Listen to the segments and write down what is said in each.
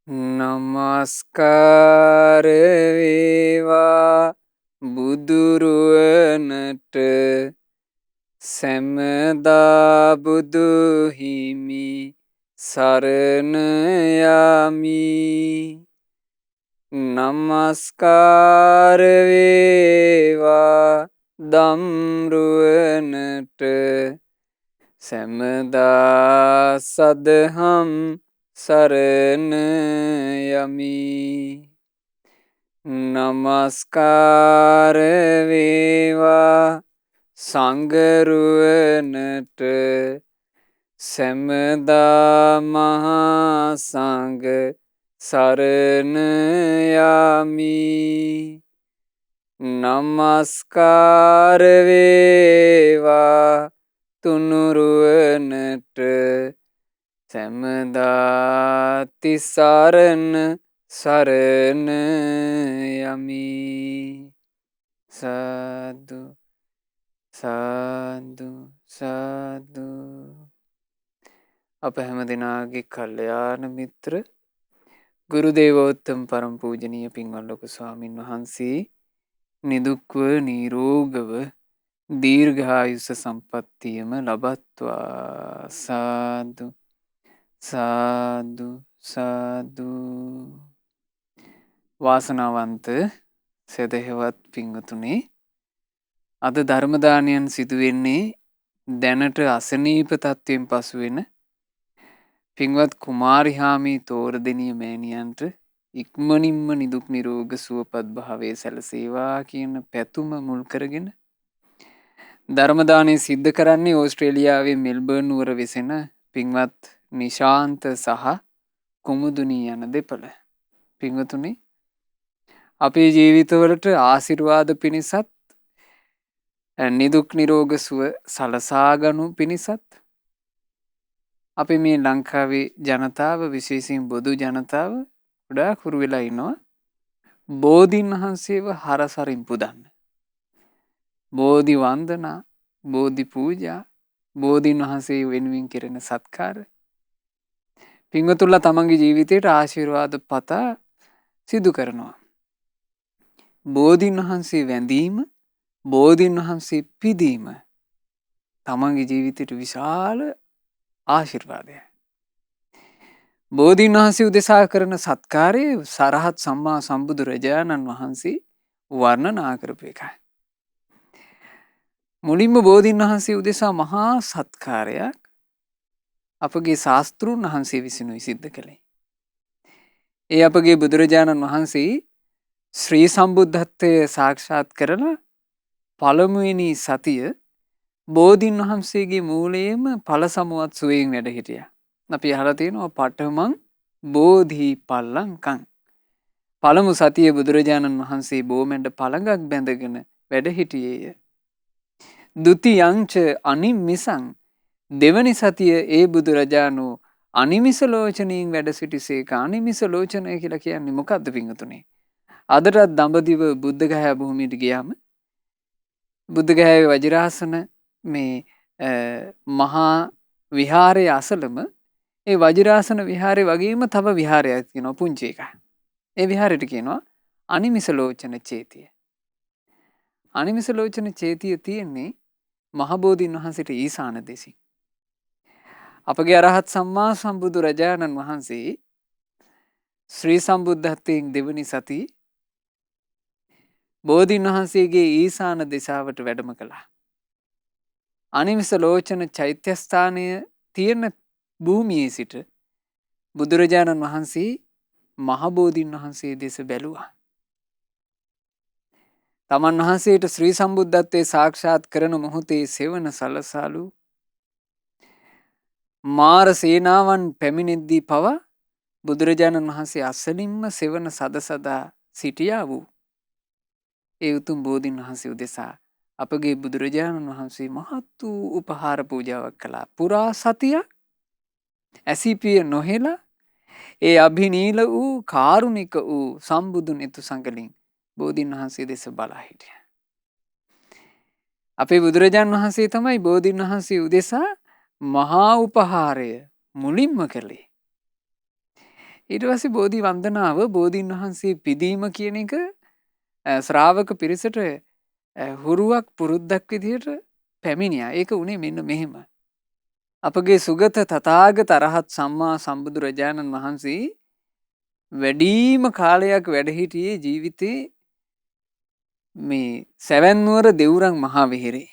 නමස්කාර වේවා බුදුරුවනට සැමදා බුදු හිමි සරණ යමි. නමස්කාර වේවා දම්රුවනට සැමදා සදහම් සරණ යමි. නමස්කාර වේවා සංඝරුවනට සැමදා මහා සංඝ සරණ යමි. නමස්කාර වේවා තුනුරුවනට සැමදා තිසරණ සරණ යමි. සාදු සාදු සාදු. අප හැම දෙනාගේ කල්යාණ මිත්‍ර ගුරු දේවෝත්තම පරම පූජනීය පින්වත් ලොකු ස්වාමින් වහන්සේ නිදුක්ව නිරෝගව දීර්ඝායුෂ සම්පත්තියම ලබත්වා. සාදු සාදු සාදු. වාසනාවන්ත සදහෙවත් පින්වතුනේ, අද ධර්මදානයන් සිදුවෙන්නේ දැනට අසනීප තත්ත්වයෙන් පසුවෙන පින්වත් කුමාරිහාමී තෝරදෙනිය මෑණියන්ට ඉක්මනින්ම නිදුක් නිරෝග සුවපත් භාවය සැලසේවා කියන පැතුම මුල් කරගෙන ධර්මදානය සිද්ධ කරන්නේ ඕස්ට්‍රේලියාවේ මෙල්බර්න් නුවර වෙසෙන පින්වත් නිශාන්ත සහ කුමුදුනී යන දෙපළ. පින්වතුනි, අපේ ජීවිතවලට ආශිර්වාද පිණිසත් නිදුක් නිරෝග සුව සලසාගනු පිණිසත් අපි මේ ලංකාවේ ජනතාව, විශේෂයෙන් බොදු ජනතාව ගොඩාක් හුරු වෙලා ඉන්නවා බෝධීන් වහන්සේව හරසරින් පුදන්න. බෝධි වන්දනා, බෝධි පූජා, බෝධීන් වහන්සේ වෙනුවෙන් කෙරෙන සත්කාර පින්වතුන්ලා තමන්ගේ ජීවිතයට ආශිර්වාද පතා සිදු කරනවා. බෝධීන් වහන්සේ වැඳීම, බෝධීන් වහන්සේ පිදීම තමන්ගේ ජීවිතයට විශාල ආශිර්වාදය. බෝධීන් වහන්සේ උදෙසා කරන සත්කාරයේ සරහත් සම්මා සම්බුදුරජාණන් වහන්සේ වර්ණනා කරපු එකයි. මුලින්ම බෝධීන් වහන්සේ උදෙසා මහා සත්කාරයක් අපගේ ශාස්තෘන් වහන්සේ විසිනුයි සිද්ධ කළේ. ඒ අපගේ බුදුරජාණන් වහන්සේ ශ්‍රී සම්බුද්ධත්වය සාක්ෂාත් කරලා පළමුවෙනි සතිය බෝධීන් වහන්සේගේ මූලයේම ඵල සමුවත් සුවයෙන් වැඩ හිටියා. අපි අහලා තියෙනවා පඨමං බෝධි පල්ලංකං. පළමු සතියේ බුදුරජාණන් වහන්සේ බෝමැඩ පළඟක් බැඳගෙන වැඩ හිටියේය. ဒ ුතියංච අනිම්මිසං. දෙවනි සතිය ඒ බුදුරජාණෝ අනිමිස ලෝචනයෙන් වැඩ සිටිසේක. අනිමිස ලෝචනය කියලා කියන්නේ මොකක්ද පින්වතුනි? අදටත් දඹදිව බුද්ධගයා භූමියට ගියාම බුද්ධගයාවේ වජිරාසන මේ මහා විහාරයේ අසලම ඒ වජිරාසන විහාරේ වගේම තව විහාරයක් තියෙනවා, පුංචි එකක්. ඒ විහාරයට කියනවා අනිමිස ලෝචන චේතිය. අනිමිස ලෝචන චේතිය තියෙන්නේ මහබෝධීන් වහන්සේට ඊසාන දෙසින්. අපගේ අරහත් සම්මා සම්බුදු රජාණන් වහන්සේ ශ්‍රී සම්බුද්ධත්වයෙන් දෙවනි සති බෝධීන් වහන්සේගේ ඊසාන දෙසාවට වැඩම කළා. අනිමිස ලෝචන චෛත්‍යස්ථානය තියෙන භූමියේ සිට බුදුරජාණන් වහන්සේ මහබෝධීන් වහන්සේ දෙස බැලුවා. තමන් වහන්සේට ශ්‍රී සම්බුද්ධත්වයේ සාක්ෂාත් කරන මොහොතේ සෙවන සලසාලු මාර සේනාවන් පැමිණෙද්දී පවා බුදුරජාණන් වහන්සේ අසලින්ම සෙවන සදසදා සිටියා වූ ඒ උතුම් බෝධීන් වහන්සේ උදෙසා අපගේ බුදුරජාණන් වහන්සේ මහත් වූ උපහාර පූජාවක් කළා. පුරා සතියක් ඇසිපිය නොහෙලා ඒ අභිනීල වූ කාරුණික වූ සම්බුදුන් එතු සංගලින් බෝධීන් වහන්සේ දෙස බලා හිටියා. අපේ බුදුරජාණන් වහන්සේ තමයි බෝධීන් වහන්සේ උදෙසා මහා උපහාරය මුලින්ම කළේ. ඊට පස්සේ බෝධි වන්දනාව බෝධීන් වහන්සේ පිදීම කියන එක ශ්‍රාවක පිරිසට හුරුවක් පුරුද්දක් විදිහට පැමිණියා. ඒක උනේ මෙන්න මෙහෙම. අපගේ සුගත තථාගත අරහත් සම්මා සම්බුදුරජාණන් වහන්සේ වැඩිම කාලයක් වැඩ හිටියේ ජීවිතේ මේ සැවැන්නුවර දෙව්රම් මහා විහෙරේ.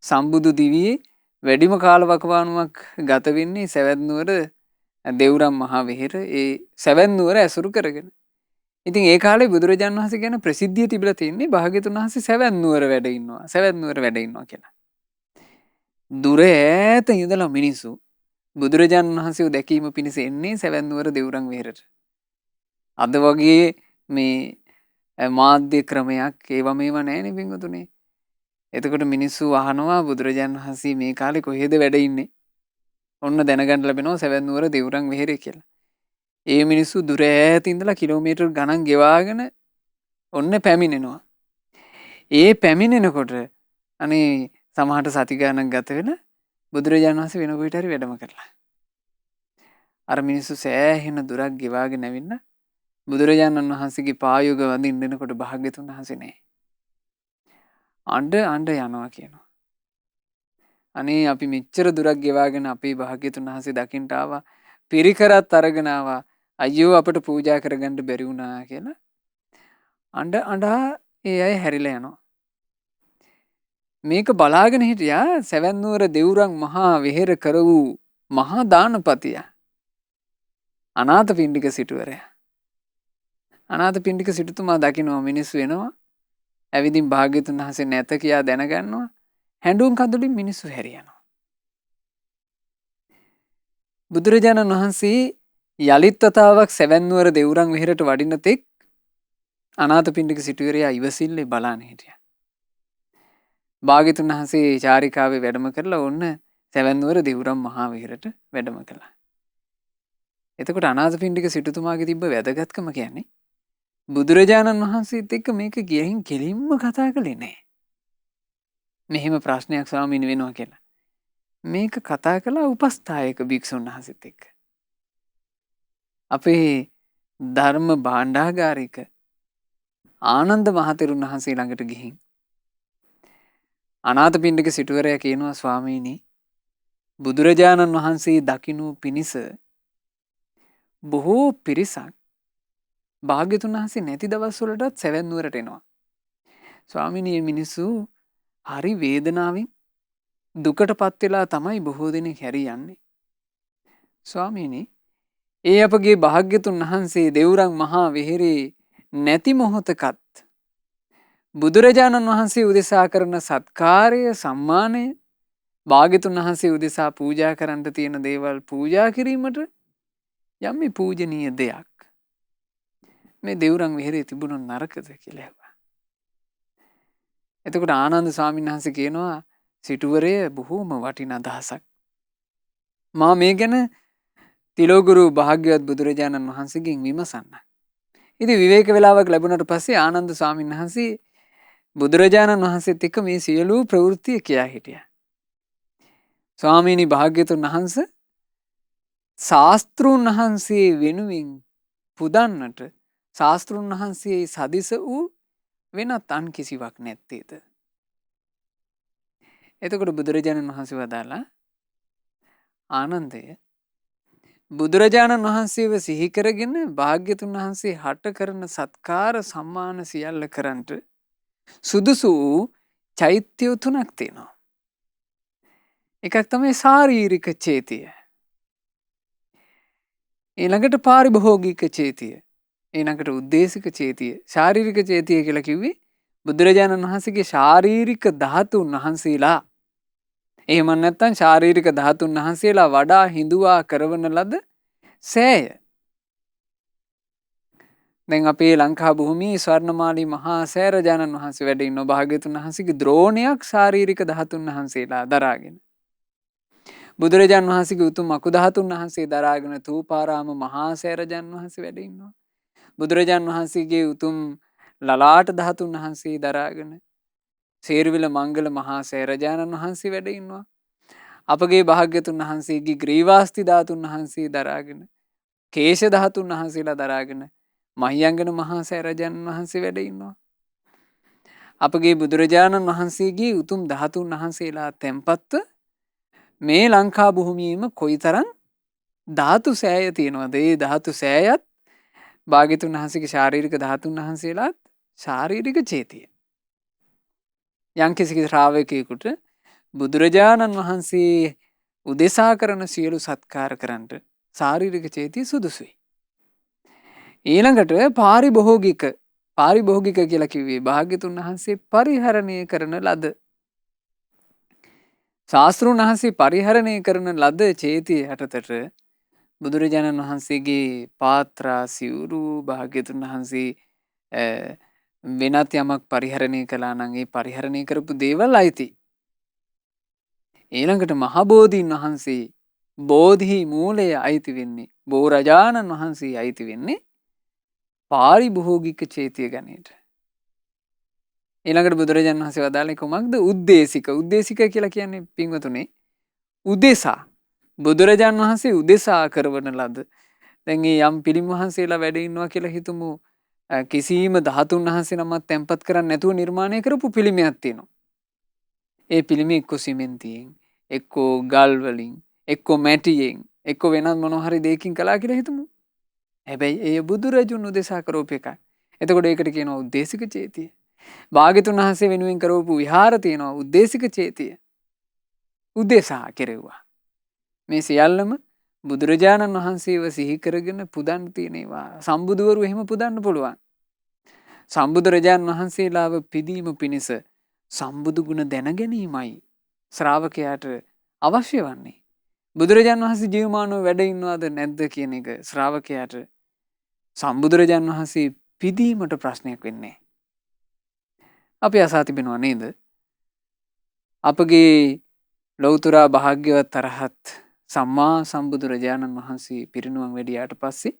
සම්බුදු දිවියේ වැඩිම කාල වකවානුවක් ගත වෙන්නේ සැවැන්නුවර දෙව්රම් මහා විහෙර ඒ සැවැන්නුවර ඇසුරු කරගෙන. ඉතින් ඒ කාලේ බුදුරජාණන් වහන්සේ ගැන ප්‍රසිද්ධිය තිබිලා තින්නේ භාග්‍යතුන් වහන්සේ සැවැන්නුවර වැඩ ඉන්නවා. සැවැන්නුවර වැඩ ඉන්නවා කියලා. දුර ඈත ඉඳලා මිනිස්සු බුදුරජාණන් වහන්සේව දැකීම පිණිස එන්නේ සැවැන්නුවර දෙව්රම් විහෙරට. අද වගේ මේ මාධ්‍ය ක්‍රමයක් ඒවා මේවා නැහැනේ පින්වතුනි. එතකොට මිනිස්සු අහනවා බුදුරජාණන් වහන්සේ මේ කාලේ කොහෙද වැඩ ඉන්නේ? ඔන්න දැනගන්න ලැබෙනවා සැවැන්නුවර දෙව්රම් විහෙරේ කියලා. ඒ මිනිස්සු දුර ඈත ඉඳලා කිලෝමීටර් ගණන් ගෙවාගෙන ඔන්න පැමිණෙනවා. ඒ පැමිණෙනකොට අනේ සමහරට සති ගණන් ගත වෙන බුදුරජාණන් වහන්සේ වෙන කොහෙට හරි වැඩම කරලා. අර මිනිස්සු සෑහෙන දුරක් ගෙවාගෙන ඇවිල්ලා බුදුරජාණන් වහන්සේගේ පායුග වඳින්න එනකොට භාග්‍යතුන් වහන්සේ නැහැ. අඬ යනවා කියනවා. අනේ අපි මෙච්චර දුරක් ගෙවාගෙන අපේ භාග්‍යතුන් වහන්සේ දකින්න ආවා. පිරිකරත් අරගෙන ආවා. අයියෝ අපට පූජා කරගන්න බැරි වුණා කියලා. අඬා ඒ අය හැරිලා යනවා. මේක බලාගෙන හිටියා සැවැන්නුවර දෙව්රම් මහා විහෙර කර වූ මහා දානපතිය. අනාථපිණ්ඩික සිටුවරයා. අනාථපිණ්ඩික සිටුතුමා දකිනවා මිනිස්සු එනවා. ඇවිදින් භාග්‍යතුන් වහන්සේ නැත කියා දැනගන්නවා. හැඬුම් කඳුලින් මිනිස්සු හැරියනවා. බුදුරජාණන් වහන්සේ යලිත් වතාවක් සැවැන්නුවර දෙව්රම් විහෙරට වඩින තෙක් අනාථපිණ්ඩික සිටුවරයා ඉවසිල්ලේ බලාන හිටියා. භාග්‍යතුන් වහන්සේ චාරිකාවේ වැඩම කරලා ඔන්න සැවැන්නුවර දෙව්රම් මහා විහෙරට වැඩම කළා. එතකොට අනාථපිණ්ඩික සිටුතුමාගේ තිබ්බ වැදගත්කම කියන්නේ බුදුරජාණන් වහන්සේත් එක්ක මේක ගිහින් කෙලින්ම කතා කළේ නැහැ. මෙහෙම ප්‍රශ්නයක් ස්වාමීනි වෙනවා කියලා. මේක කතා කළා උපස්ථායක භික්ෂුන් වහන්සේත් එක්ක. අපේ ධර්ම භාණ්ඩාගාරික ආනන්ද මහතෙරුන් වහන්සේ ළඟට ගිහින් අනාථපිණ්ඩික සිටුවරයා කියනවා ස්වාමීනි බුදුරජාණන් වහන්සේ දකින්නු පිණිස බොහෝ පිරිසක් භාග්‍යතුන් වහන්සේ නැති දවස්වලටත් සැවැන්නුවරට එනවා. ස්වාමීනි මේ මිනිස්සු හරි වේදනාවෙන් දුකටපත් වෙලා තමයි බොහෝ දෙනෙක් හැරියන්නේ. ස්වාමීනි ඒ අපගේ භාග්‍යතුන් වහන්සේ දෙව්රම් මහා විහෙරේ නැති මොහොතකත් බුදුරජාණන් වහන්සේ උදෙසා කරන සත්කාරය සම්මානය භාග්‍යතුන් වහන්සේ උදෙසා පූජා කරන්න තියෙන දේවල් පූජා කිරීමට යම් මේ පූජනීය දෙයක් මේ දෙව්රම් විහෙරේ තිබුණොත් නරකද කියලා ඇහුවා. එතකොට ආනන්ද ස්වාමීන් වහන්සේ කියනවා සිටුවරය බොහෝම වටිනා අදහසක්. මා මේ ගැන තිලෝගුරු භාග්‍යවත් බුදුරජාණන් වහන්සේගෙන් විමසන්න. ඉතින් විවේක වේලාවක් ලැබුණට පස්සේ ආනන්ද ස්වාමීන් වහන්සේ බුදුරජාණන් වහන්සේත් එක්ක මේ සියලු ප්‍රවෘත්ති කියා හිටියා. ස්වාමීනි භාග්‍යතුන් වහන්සේ ශාස්ත්‍රුන් වහන්සේ වෙනුවෙන් පුදන්නට ශාස්ත්‍රුන් වහන්සේ සදිස වූ වෙනත් අන් කිසිවක් නැත්තේද? එතකොට බුදුරජාණන් වහන්සේ වදාලා ආනන්දය බුදුරජාණන් වහන්සේව සිහි කරගෙන භාග්‍යතුන් වහන්සේ හට කරන සත්කාර සම්මාන සියල්ල කරන්ට සුදුසු චෛත්‍ය තුනක් තියෙනවා. එකක් තමයි ශාරීරික චේතිය. ඊළඟට පාරිභෝගික චේතිය. ඊළඟට උද්දේශික චේතිය. ශාරීරික චේතිය කියලා කිව්වේ බුදුරජාණන් වහන්සේගේ ශාරීරික ධාතුන් වහන්සේලා. එහෙම නැත්නම් ශාරීරික ධාතුන් වහන්සේලා වඩා හිඳුවා කරවන ලද සෑය. දැන් අපේ ලංකා භූමියේ ස්වර්ණමාලී මහා සෑරජානන් වහන්සේ වැඩ ඉන්න භාග්‍යතුන් වහන්සේගේ ද්‍රෝණයක් ශාරීරික ධාතුන් වහන්සේලා දරාගෙන බුදුරජාණන් වහන්සේගේ උතුම් අකුධාතුන් වහන්සේ දරාගෙන තූපාරාම මහා සෑරජානන් වහන්සේ වැඩ ඉන්නවා. බුදුරජාණන් වහන්සේගේ උතුම් ලලාට ධාතුන් වහන්සේ දරාගෙන සේරුවිල මංගල මහා සෑරජානන් වහන්සේ වැඩ ඉන්නවා. අපගේ භාග්‍යතුන් වහන්සේගේ ග්‍රීවාස්ති ධාතුන් වහන්සේ දරාගෙන කේශ ධාතුන් වහන්සේලා දරාගෙන මහියංගන මහා සෑරජන් වහන්සේ වැඩ ඉන්නවා. අපගේ බුදුරජාණන් වහන්සේගේ උතුම් ධාතුන් වහන්සේලා තැන්පත්ව මේ ලංකා භූමියේම කොයිතරම් ධාතු සෑය තියෙනවද? ඒ ධාතු සෑයත් භාග්‍යතුන් වහන්සේගේ ශාරීරික ධාතුන් වහන්සේලාත් ශාරීරික චේතිය. යම්කිසි ශ්‍රාවකයෙකුට බුදුරජාණන් වහන්සේ උදෙසා කරන සියලු සත්කාර කරන්නට ශාරීරික චේතිය සුදුසුයි. ඊළඟට පාරිභෝගික කියලා කිව්වේ භාග්‍යතුන් වහන්සේ පරිහරණය කරන ලද ශාස්ත්‍රූන් වහන්සේ පරිහරණය කරන ලද චේතිය යටතට බුදුරජාණන් වහන්සේගේ පාත්‍රා සිවුරු භාග්‍යතුන් වහන්සේ වෙනත් යමක් පරිහරණය කළා නම් ඒ පරිහරණය කරපු දේවල් අයිති. ඊළඟට මහබෝධීන් වහන්සේ බෝධි මූලය අයිති වෙන්නේ බෝරජාණන් වහන්සේ අයිති වෙන්නේ පාරිභෝගික චේතිය ගණයට. ඊළඟට බුදුරජාණන් වහන්සේ වදාළේ කුමක්ද? උද්දේශික. උද්දේශික කියලා කියන්නේ පින්වතුනේ උදෙසා බුදුරජාණන් වහන්සේ උදෙසා කරවන ලද. දැන් මේ යම් පිළිම වහන්සේලා වැඩ ඉන්නවා කියලා හිතමු. කිසිම ධාතුන් වහන්සේ නමක් තැන්පත් කරන්නේ නැතුව නිර්මාණය කරපු පිළිමයක් තියෙනවා. ඒ පිළිම එක්ක සිමෙන්තියෙන්, එක්ක ගල් වලින්, එක්ක මැටියෙන්, එක්ක වෙනත් මොන හරි දෙයකින් කළා කියලා හිතමු. හැබැයි ඒ බුදුරජුන් උදෙසා කරෝප එකයි. එතකොට ඒකට කියනවා උද්දේශික චේතිය. භාග්‍යතුන් වහන්සේ වෙනුවෙන් කරවපු විහාර තියෙනවා උද්දේශික චේතිය. උදෙසා කෙරෙව්වා. මේ සියල්ලම බුදුරජාණන් වහන්සේව සිහි කරගෙන පුදන්න තියෙනවා. සම්බුදුවරු එහෙම පුදන්න පුළුවන්. සම්බුදුරජාණන් වහන්සේලාව පිදීම පිණිස සම්බුදු ගුණ දැන ගැනීමයි ශ්‍රාවකයාට අවශ්‍ය වන්නේ. බුදුරජාණන් වහන්සේ ජීවමානව වැඩ ඉන්නවද නැද්ද කියන එක ශ්‍රාවකයාට සම්බුදුරජාණන් වහන්සේ පිදීමට ප්‍රශ්නයක් වෙන්නේ. අපි අසා තිබෙනවා නේද? අපගේ ලෞතුරා භාග්‍යවත් තරහත් සම්මා සම්බුදුරජාණන් වහන්සේ පිරිනුවම් වැඩියාට පස්සේ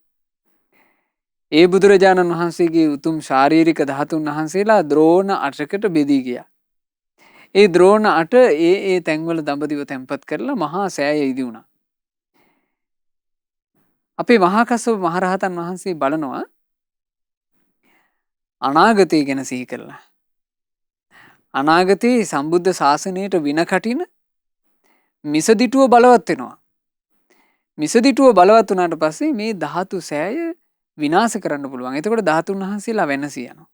ඒ බුදුරජාණන් වහන්සේගේ උතුම් ශාරීරික ධාතුන් වහන්සේලා ද්‍රෝණ 8කට බෙදී ගියා. ඒ ද්‍රෝණ 8 ඒ තැන්වල දඹදිව තැන්පත් කරලා මහා සෑය ඉදි වුණා. අපේ මහා කස්සප මහරහතන් වහන්සේ බලනවා අනාගතය ගැන සිහි කරලා. අනාගතයේ සම්බුද්ධ ශාසනයට වින කටින මිසදිටුව බලවත් වෙනවා. මිසදිටුව බලවත් වුණාට පස්සේ මේ ධාතු සෑය විනාශ කරන්න පුළුවන්. එතකොට ධාතුන් වහන්සේලා වෙනසී යනවා.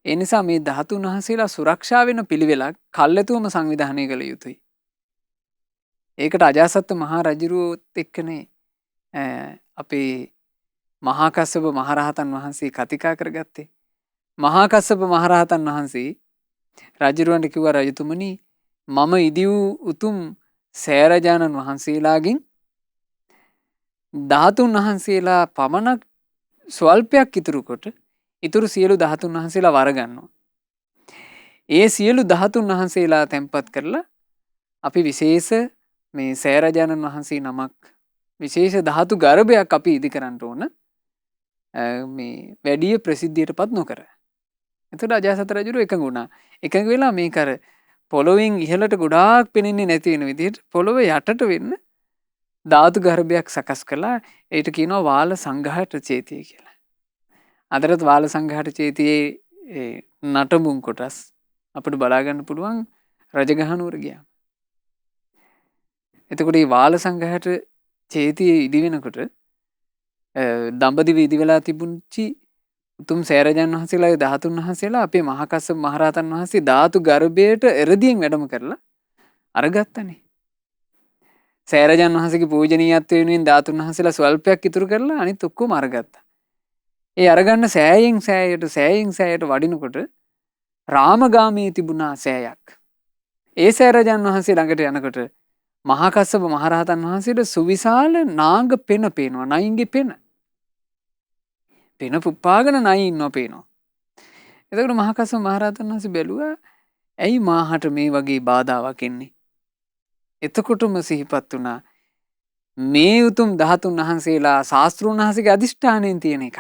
ඒ නිසා මේ ධාතුන් වහන්සේලා සුරක්ෂා වෙන පිළිවෙලක් කල්ැතුවම සංවිධානය කළ යුතුයි. ඒකට අජාසත්ත මහා රජුරුවත් එක්කනේ අපේ මහා කස්සප මහරහතන් වහන්සේ කතිකා කරගත්තේ. මහා කස්සප මහරහතන් වහන්සේ රජුරවන්ට කිව්වා රජතුමනි මම ඉදි වූ උතුම් සෑරජාණන් වහන්සේලාගෙන් ධාතුන් වහන්සේලා පමණක් ස්වල්පයක් ඉතුරු කොට ඉතුරු සියලු ධාතුන් වහන්සේලා වරගන්නවා. ඒ සියලු ධාතුන් වහන්සේලා තැන්පත් කරලා අපි විශේෂ මේ සෑරජාණන් වහන්සේ නමක් විශේෂ ධාතු ගර්භයක් අපි ඉදි කරන්න ඕන. මේ වැඩි ප්‍රසිද්ධියටපත් නොකර. එතකොට අජාසත් රජුරු එකඟ වුණා. එකඟ වෙලා මේක අර පොළොවෙන් ඉහළට ගොඩාක් පෙනෙන්නේ නැති වෙන විදිහට පොළොව යටට වෙන්න ධාතු ගර්භයක් සකස් කළා. ඒකට කියනවා වාල සංඝාට චේතිය කියලා. අදටත් වාල සංඝාට චේතියේ නටඹුන් කොටස් අපිට බලා ගන්න පුළුවන් රජගහනුවර ගියාම. එතකොට මේ වාල සංඝාට චේතියේ ඉදි වෙනකොට දඹදිව ඉදි වෙලා තිබුණචි උතුම් සෑරජාණන් වහන්සේලාගේ ධාතුන් වහන්සේලා අපේ මහා කස්සප මහරහතන් වහන්සේ ධාතු ගර්භයට එරදියෙන් වැඩම කරලා අරගත්තනේ. සෑරජාණන් වහන්සේගේ පූජනීයත්වය වෙනුවෙන් ධාතුන් වහන්සේලා ස්වල්පයක් ඉතුරු කරලා අනිත් ඔක්කොම අරගත්තා. ඒ අරගන්න සෑයෙන් සෑයට වඩිනකොට රාමගාමී තිබුණා සෑයක්. ඒ සෑරජාණන් වහන්සේ ළඟට යනකොට මහා කස්සප මහරහතන් වහන්සේට සුවිශාල නාග පෙන පේනවා. නයින්ගේ පෙන. පෙන පුප්පාගෙන නයි ඉන්නවා පේනවා. එතකොට මහා කස්සප මහරහතන් වහන්සේ බැලුවා ඇයි මාහට මේ වගේ බාධාවක් එන්නේ? එතකොටම සිහිපත් වුණා මේ උතුම් ධාතුන් වහන්සේලා ශාස්ත්‍රූන් වහන්සේගේ අදිෂ්ඨානයෙන් තියෙන එක.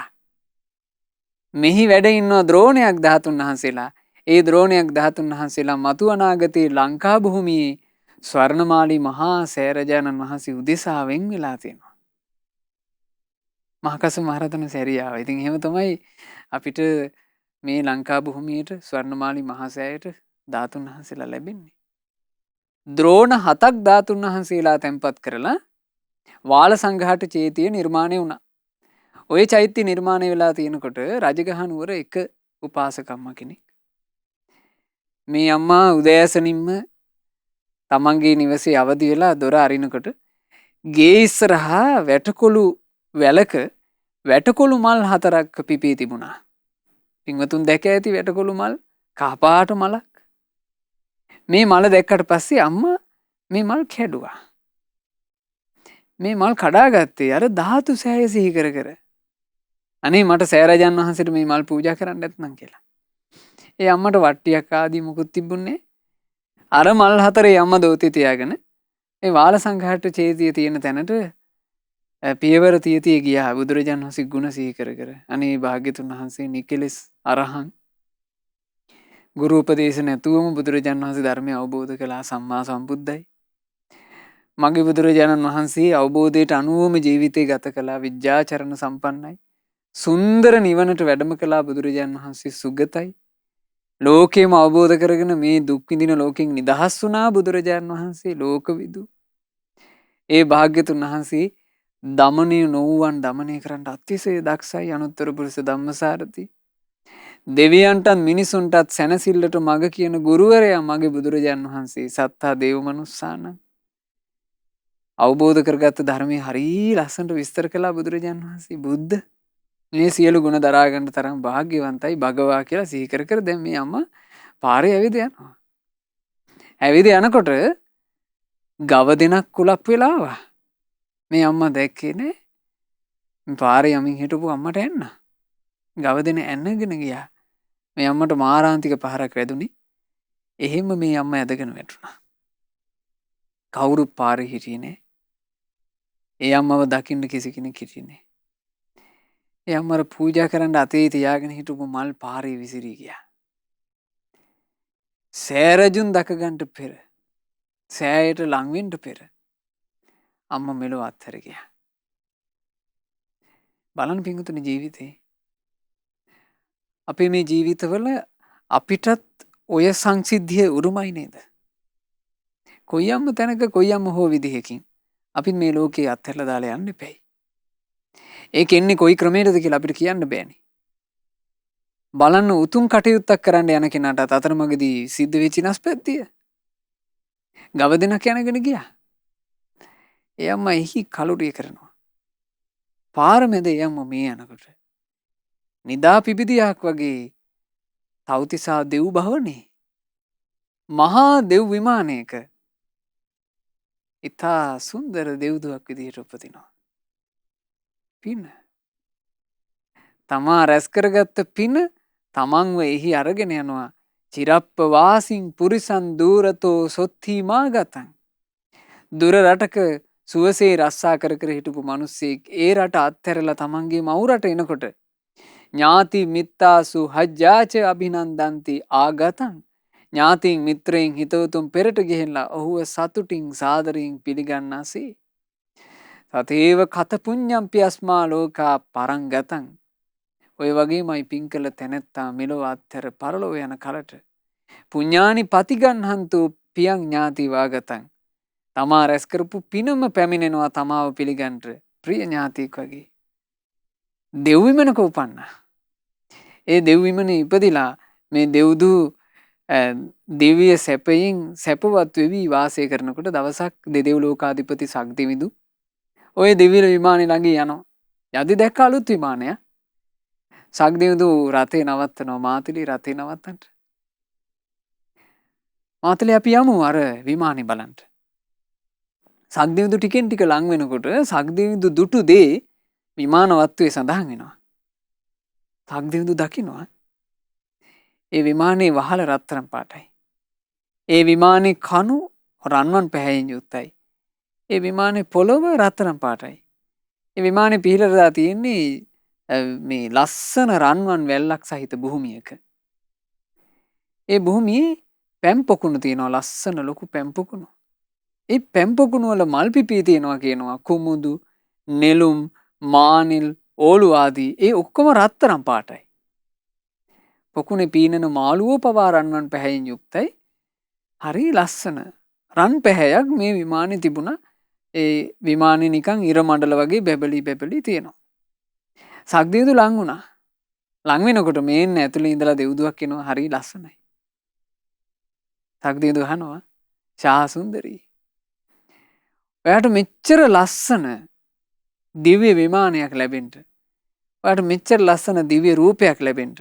මෙහි වැඩ ඉන්නවා ද්‍රෝණයක් ධාතුන් වහන්සේලා. ඒ ද්‍රෝණයක් ධාතුන් වහන්සේලා මතු අනාගතයේ ලංකා භූමියේ ස්වර්ණමාලී මහා සෑරජාණන් වහන්සේ උදෙසා වෙන් වෙලා තියෙනවා. මහකස මහරතන සැරියාව. ඉතින් එහෙම තමයි අපිට මේ ලංකා භූමියට ස්වර්ණමාලි මහසෑයට ධාතුන් වහන්සේලා ලැබෙන්නේ. ද්‍රෝණ 7ක් ධාතුන් වහන්සේලා තැන්පත් කරලා වාල සංඝාට චේතිය නිර්මාණය වුණා. ওই චෛත්‍ය නිර්මාණය වෙලා තියෙනකොට රජගහ නුවර එක උපාසකම්ම කෙනෙක් මේ අම්මා උදෑසනින්ම තමන්ගේ නිවසේ අවදි වෙලා දොර අරිනකොට ගේ ඉස්සරහා වැටකොළු වැලක වැටකොළු මල් 4ක් පිපී තිබුණා. පින්වතුන් දැක ඇති වැටකොළු මල් කහපාට මලක්. මේ මල දැක්කට පස්සේ අම්මා මේ මල් කැඩුවා. මේ මල් කඩාගත්තේ අර ධාතු සෑය සිහි කර කර. අනේ මට සෑරජන් වහන්සේට මේ මල් පූජා කරන්න නැත්නම් කියලා. ඒ අම්මට වට්ටියක් ආදී මුකුත් තිබුණේ. අර මල් 4 අම්මා දෝතේ තියාගෙන ඒ වාල සංඝාට චේතිය තියෙන තැනට පියවර තියතිය ගියා බුදුරජාණන් වහන්සේ ගුණ සිහි කර කර. අනේ භාග්‍යතුන් වහන්සේ නිකලෙස් අරහං ගුරු උපදේශ නැතුවම බුදුරජාණන් වහන්සේ ධර්මය අවබෝධ කළා සම්මා සම්බුද්දයි. මගේ බුදුරජාණන් වහන්සේ අවබෝධයට අනුවම ජීවිතය ගත කළා විද්‍යාචරණ සම්පන්නයි. සුන්දර නිවනට වැඩම කළා බුදුරජාණන් වහන්සේ සුගතයි. ලෝකේම අවබෝධ කරගෙන මේ දුක් විඳින ලෝකෙන් නිදහස් වුණා බුදුරජාණන් වහන්සේ ලෝකවිදු. ඒ භාග්‍යතුන් වහන්සේ දමනය නොවුවන් දමනය කරන්න අතිශය දක්ෂයි අනුත්තර පුරුෂ ධම්මසාරති. දෙවියන්ටත් මිනිසුන්ටත් සැනසෙල්ලට මඟ කියන ගුරුවරයා මගේ බුදුරජාණන් වහන්සේ සත්තා දේව මනුස්සාන. අවබෝධ කරගත්ත ධර්මයේ හරිය ලස්සනට විස්තර කළා බුදුරජාණන් වහන්සේ. බුද්ධ මේ සියලු ගුණ දරා ගන්න තරම් වාග්යවන්තයි භගවා කියලා සිහි කර කර දැන් මේ අම්මා පාරේ ඇවිද යනවා. ඇවිද යනකොට ගව දෙනක් කුලප් වෙලා ආවා. මේ අම්මා දැක්කේ නෑ. පාරේ යමින් හිටපු අම්මට එන්න. ගව දෙන ඇන්නගෙන ගියා. මේ අම්මට මාරාන්තික පහරක් වැදුනේ. එහෙම මේ අම්මා ඇදගෙන වැටුණා. කවුරුත් පාරේ හිටියේ නෑ. ඒ අම්මව දකින්න කිසි කෙනෙක් හිටියේ නෑ. ඒ අම්මර පූජා කරන්න අතේ තියාගෙන හිටපු මල් පාරේ විසිරී ගියා. සෑරජුන් දක ගන්නට පෙර සෑයට ලං වෙන්න පෙර අම්මා මෙලොව අත්හැර ගියා. බලන්න පිංගුතුනි ජීවිතේ අපේ මේ ජීවිතවල අපිටත් ඔය සංසිද්ධිය උරුමයි නේද? කොයියම්ම තැනක කොයියම්ම හෝ විදිහකින් අපි මේ ලෝකේ අත්හැරලා දාලා යන්න එපැයි. ඒක එන්නේ කොයි ක්‍රමයකටද කියලා අපිට කියන්න බෑනේ. බලන්න උතුම් කටයුත්තක් කරන්න යන කෙනාට අතරමඟදී සිද්ධ වෙච්ච නැස්පැත්තිය. ගව දෙනක් යනගෙන ගියා. ඒ අම්මා එහි කලුරිය කරනවා. පාර මැද ඒ අම්මා මේ යනකොට නිදා පිබිදියක් වගේ තව්තිසා දෙව් භවනේ මහා දෙව් විමානයක ඉතා සුන්දර දෙව්දුවක් විදිහට උපදිනවා. පින තමා රැස් කරගත්ත පින තමන්ව එහි අරගෙන යනවා. චිරප්ප වාසින් පුරිසන් දූරතෝ සොත්තිමා ගතන්. දුර රටක සුවසේ රස්සා කර කර හිටපු මිනිස්සෙක් ඒ රට අත්හැරලා තමන්ගේ මව් රට එනකොට ඥාති මිත්තාසු හජ්ජාච අභිනන්දන්ති ආගතන්. ඥාතින් මිත්‍රයෙන් හිතවතුන් පෙරට ගිහිල්ලා ඔහුව සතුටින් සාදරයෙන් පිළිගන්නාසේ. තතේව කත පුඤ්ඤම්පි අස්මා ලෝකා පරංගතං. ඔය වගේමයි පින් කළ තැනැත්තා මෙලොව අත්හැර පරලොව යන කලට පුඤ්ඤානි පතිගන්හන්තු පියං ඥාති වාගතං. තමා රැස් කරපු පිනම පැමිණෙනවා තමාව පිළිගන්නට ප්‍රිය ඥාතියෙක් වගේ. දෙව් විමනක උපන්නා. ඒ දෙව් විමනේ ඉපදිලා මේ දෙව්දු දිව්‍ය සැපයෙන් සැපවත් වෙවි වාසය කරනකොට දවසක් දෙදෙව් ලෝකාධිපති සක්දිවිදු ඔය දිව්‍ය විමානේ ළඟ යනවා. යදි දැක්ක අලුත් විමානයක්. සක්දිවිදු රථේ නවත්තනවා. මාතලේ රථේ නවත්තන්න. මාතලේ අපි යමු අර විමානේ බලන්න. සක්දිවිදු ටිකෙන් ටික ලං වෙනකොට සක්දිවිදු දුටු දේ විමාන වත්තුවේ සඳහන් වෙනවා. සක්දිවිදු දකිනවා ඒ විමානේ වහල රත්තරන් පාටයි. ඒ විමානේ කණු රන්වන් පැහැයෙන් යුක්තයි. ඒ විමානේ පොළොව රත්තරන් පාටයි. ඒ විමානේ පිහිටලා තියෙන්නේ මේ ලස්සන රන්වන් වැල්ලක් සහිත භූමියක. ඒ භූමියේ පැම් පොකුණු තියෙනවා ලස්සන ලොකු පැම් පොකුණු. ඒ පැම් පොකුණු වල මල් පිපී තියෙනවා කියනවා කුමුදු, නෙළුම්, මානිල්, ඕලු ආදී ඒ ඔක්කොම රත්තරන් පාටයි. පොකුණේ පීනන මාළුවෝ පවා රන්වන් පැහැයෙන් යුක්තයි. හරි ලස්සන රන් පැහැයක් මේ විමානේ තිබුණා. ඒ විමානේ නිකන් ඉර මණ්ඩල වගේ බැබලි තියෙනවා. සක්දියුදු ලං වුණා. ලං වෙනකොට මේන්න ඇතුළේ ඉඳලා දෙව්දුවක් එනවා හරි ලස්සනයි. සක්දියුදු අහනවා ශාහ සුන්දරී. ඔයාට මෙච්චර ලස්සන දිව්‍ය විමානයක් ලැබෙන්න. ඔයාට මෙච්චර ලස්සන දිව්‍ය රූපයක් ලැබෙන්න.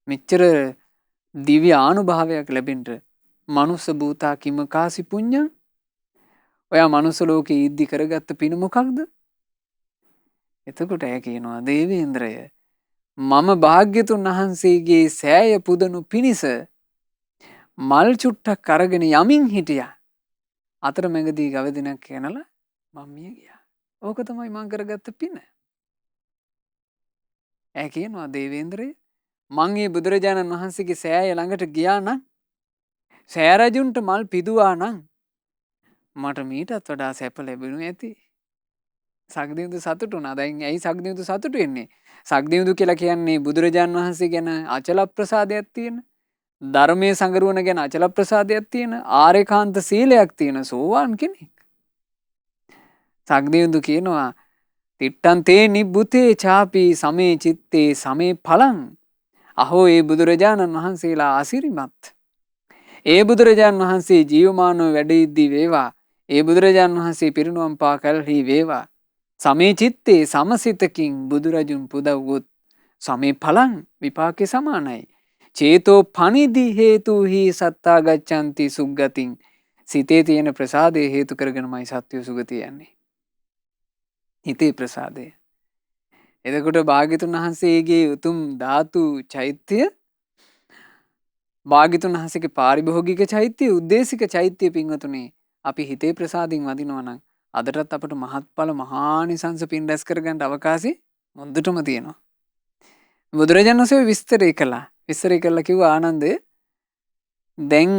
මෙච්චර දිව්‍ය ආනුභාවයක් ලැබෙන්න. මනුස්ස භූතා කිම කාසි පුඤ්ඤං. ඔයා මනුස්ස ලෝකේ ඉද්දි කරගත්ත පින මොකක්ද? එතකොට ඇය කියනවා දේවේන්ද්‍රය මම භාග්‍යතුන් වහන්සේගේ සෑය පුදනු පිණිස මල් චුට්ටක් අරගෙන යමින් හිටියා. අතරමැගදී ගවදිනක් කනලා මම මිය ගියා. ඕක තමයි මං කරගත්ත පින. ඇය කියනවා දේවේන්ද්‍රය මං මේ බුදුරජාණන් වහන්සේගේ සෑය ළඟට ගියා නම් සෑ රජුන්ට මල් පිදුවා නම් මට මීටත් වඩා සැප ලැබෙනු ඇති. සක්දියුදු සතුටු වුණා. දැන් ඇයි සක්දියුදු සතුටු වෙන්නේ? සක්දියුදු කියලා කියන්නේ බුදුරජාන් වහන්සේ ගැන අචල ප්‍රසාදයක් තියෙන, ධර්මයේ සංගරුවන ගැන අචල ප්‍රසාදයක් තියෙන, ආරේකාන්ත සීලයක් තියෙන සෝවාන් කෙනෙක්. සක්දියුදු කියනවා තිට්ටන් තේ නිබ්බුතේ චාපි සමේ චිත්තේ සමේ ඵලං. අහෝ ඒ බුදුරජාණන් වහන්සේලා අසිරිමත්. ඒ බුදුරජාණන් වහන්සේ ජීවමානව වැඩ ඉද්දී වේවා. ඒ බුදුරජාණන් වහන්සේ පිරිනුවම් පා කල්හි වේවා. සමේ චිත්තේ සමසිතකින් බුදුරජුන් පුදව්වොත් සමේ ඵලං විපාකේ සමානයි. චේතෝ පනිදි හේතුහි සත්තා ගච්ඡanti සුග්ගතින්. සිතේ තියෙන ප්‍රසාදේ හේතු කරගෙනමයි සත්‍ය සුගතිය යන්නේ. හිතේ ප්‍රසාදය. එතකොට භාග්‍යතුන් වහන්සේගේ උතුම් ධාතු චෛත්‍ය, භාග්‍යතුන් වහන්සේගේ පාරිභෝගික චෛත්‍ය, උද්දේශික චෛත්‍ය පින්වතුනි අපි හිතේ ප්‍රසාදින් වදිනවා නම් අදටත් අපට මහත්ඵල මහානිසංස පින් රැස් කරගන්න අවකාශي මුදුටම තියෙනවා. බුදුරජාණන් වහන්සේ විස්තරය කළා. විස්තරය කළා කිව්වා ආනන්දය දැන්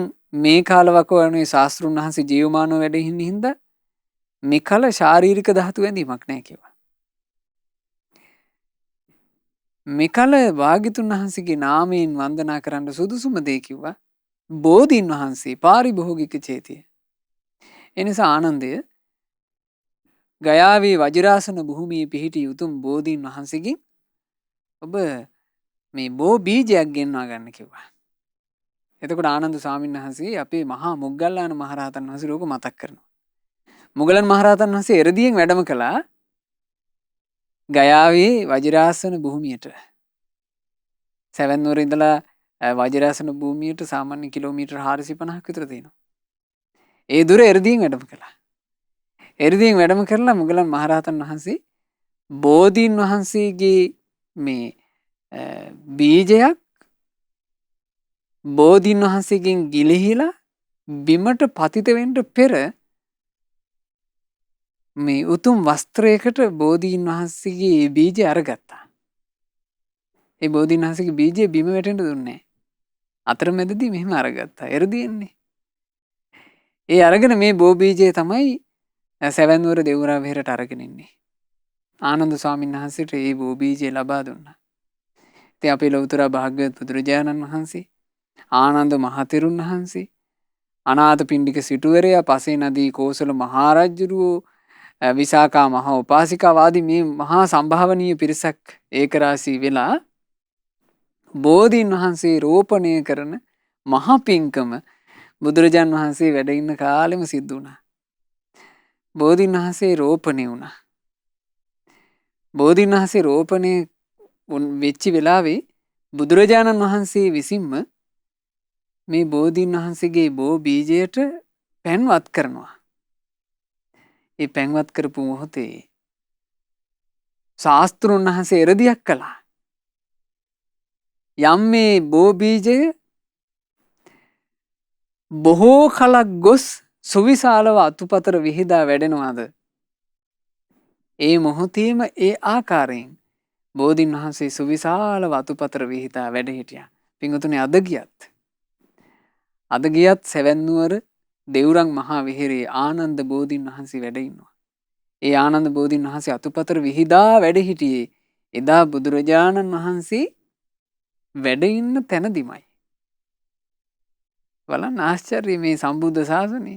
මේ කාලවකෝ වනේ ශාස්ත්‍රුන් වහන්සේ ජීවමානව වැඩ ඉන්න හින්දා මෙකල ශාරීරික ධාතු වැඳීමක් නැහැ කිව්වා. මෙකල භාග්‍යතුන් වහන්සේගේ නාමයෙන් වන්දනා කරන්න සුදුසුම දේ කිව්වා බෝධීන් වහන්සේ පාරිභෝගික චේතිය. එනිසා ආනන්දය ගයාවේ වජිරාසන භූමියේ පිහිටි උතුම් බෝධීන් වහන්සේගෙන් ඔබ මේ බෝ බීජයක් ගෙන්වා ගන්න කිව්වා. එතකොට ආනන්ද ස්වාමීන් වහන්සේ අපේ මහා මොග්ගල්ලාන මහරහතන් වහන්සේ ලෝක මතක් කරනවා. මොග්ගලන් මහරහතන් වහන්සේ එරදියෙන් වැඩම කළා ගයාවේ වජිරාසන භූමියට. සැවැත් නුවර ඉඳලා වජිරාසන භූමියට සාමාන්‍ය කිලෝමීටර් 450ක් විතර තියෙනවා. ඒ දුර එරදියෙන් වැඩම කළා. එරදියෙන් වැඩම කරලා මොග්ගලන් මහරහතන් වහන්සේ බෝධීන් වහන්සේගේ මේ බීජයක් බෝධීන් වහන්සේගෙන් ගිලිහිලා බිමට පතිත වෙන්න පෙර මේ උතුම් වස්ත්‍රයකට බෝධීන් වහන්සේගේ බීජය අරගත්තා. ඒ බෝධීන් වහන්සේගේ බීජය බිම වැටෙන්න දුන්නේ නැහැ. අතරමැදදී මෙහෙම අරගත්තා. එරදියෙන්නේ. ඒ අරගෙන මේ බෝ බීජය තමයි සැවැත් නුවර දෙවුරා විහෙරට අරගෙන ඉන්නේ. ආනන්ද ස්වාමීන් වහන්සේට මේ බෝ බීජය ලබා දුන්නා. ඉතින් අපේ ලෞතර භාග්‍යවත් බුදුරජාණන් වහන්සේ, ආනන්ද මහතෙරුන් වහන්සේ, අනාථපිණ්ඩික සිටුවරයා, පසේ නදී කෝසල මහරජුරෝ, විසාකා මහා උපාසිකාවාදී මේ මහා සම්භාවනීය පිරිසක් ඒකරාශී වෙලා බෝධීන් වහන්සේ රෝපණය කරන මහා පිංකම බුදුරජාන් වහන්සේ වැඩ ඉන්න කාලෙම සිද්ධ වුණා. බෝධීන් වහන්සේ රෝපණය වුණා. බෝධීන් වහන්සේ රෝපණය වෙච්ච වෙලාවේ බුදුරජාණන් වහන්සේ විසින්ම මේ බෝධීන් වහන්සේගේ බෝ බීජයට පැන්වත් කරනවා. ඒ පැන්වත් කරපු මොහොතේ ශාස්ත්‍රුන් වහන්සේ එරදියක් කළා. යම් මේ බෝ බීජය බොහෝ කලක් ගොස් සුවිශාලව අතුපතර විහිදා වැඩෙනවාද, ඒ මොහොතේම ඒ ආකාරයෙන් බෝධීන් වහන්සේ සුවිශාලව අතුපතර විහිදා වැඩ හිටියා. පින්වතුනි අද ගියත් සැවැත් නුවර දෙවුරම් මහා විහෙරේ ආනන්ද බෝධීන් වහන්සේ වැඩ ඉන්නවා. ඒ ආනන්ද බෝධීන් වහන්සේ අතුපතර විහිදා වැඩ හිටියේ එදා බුදුරජාණන් වහන්සේ වැඩ ඉන්න තැනදිමයි. බලන්න ආශ්චර්ය මේ සම්බුද්ධ ශාසනය.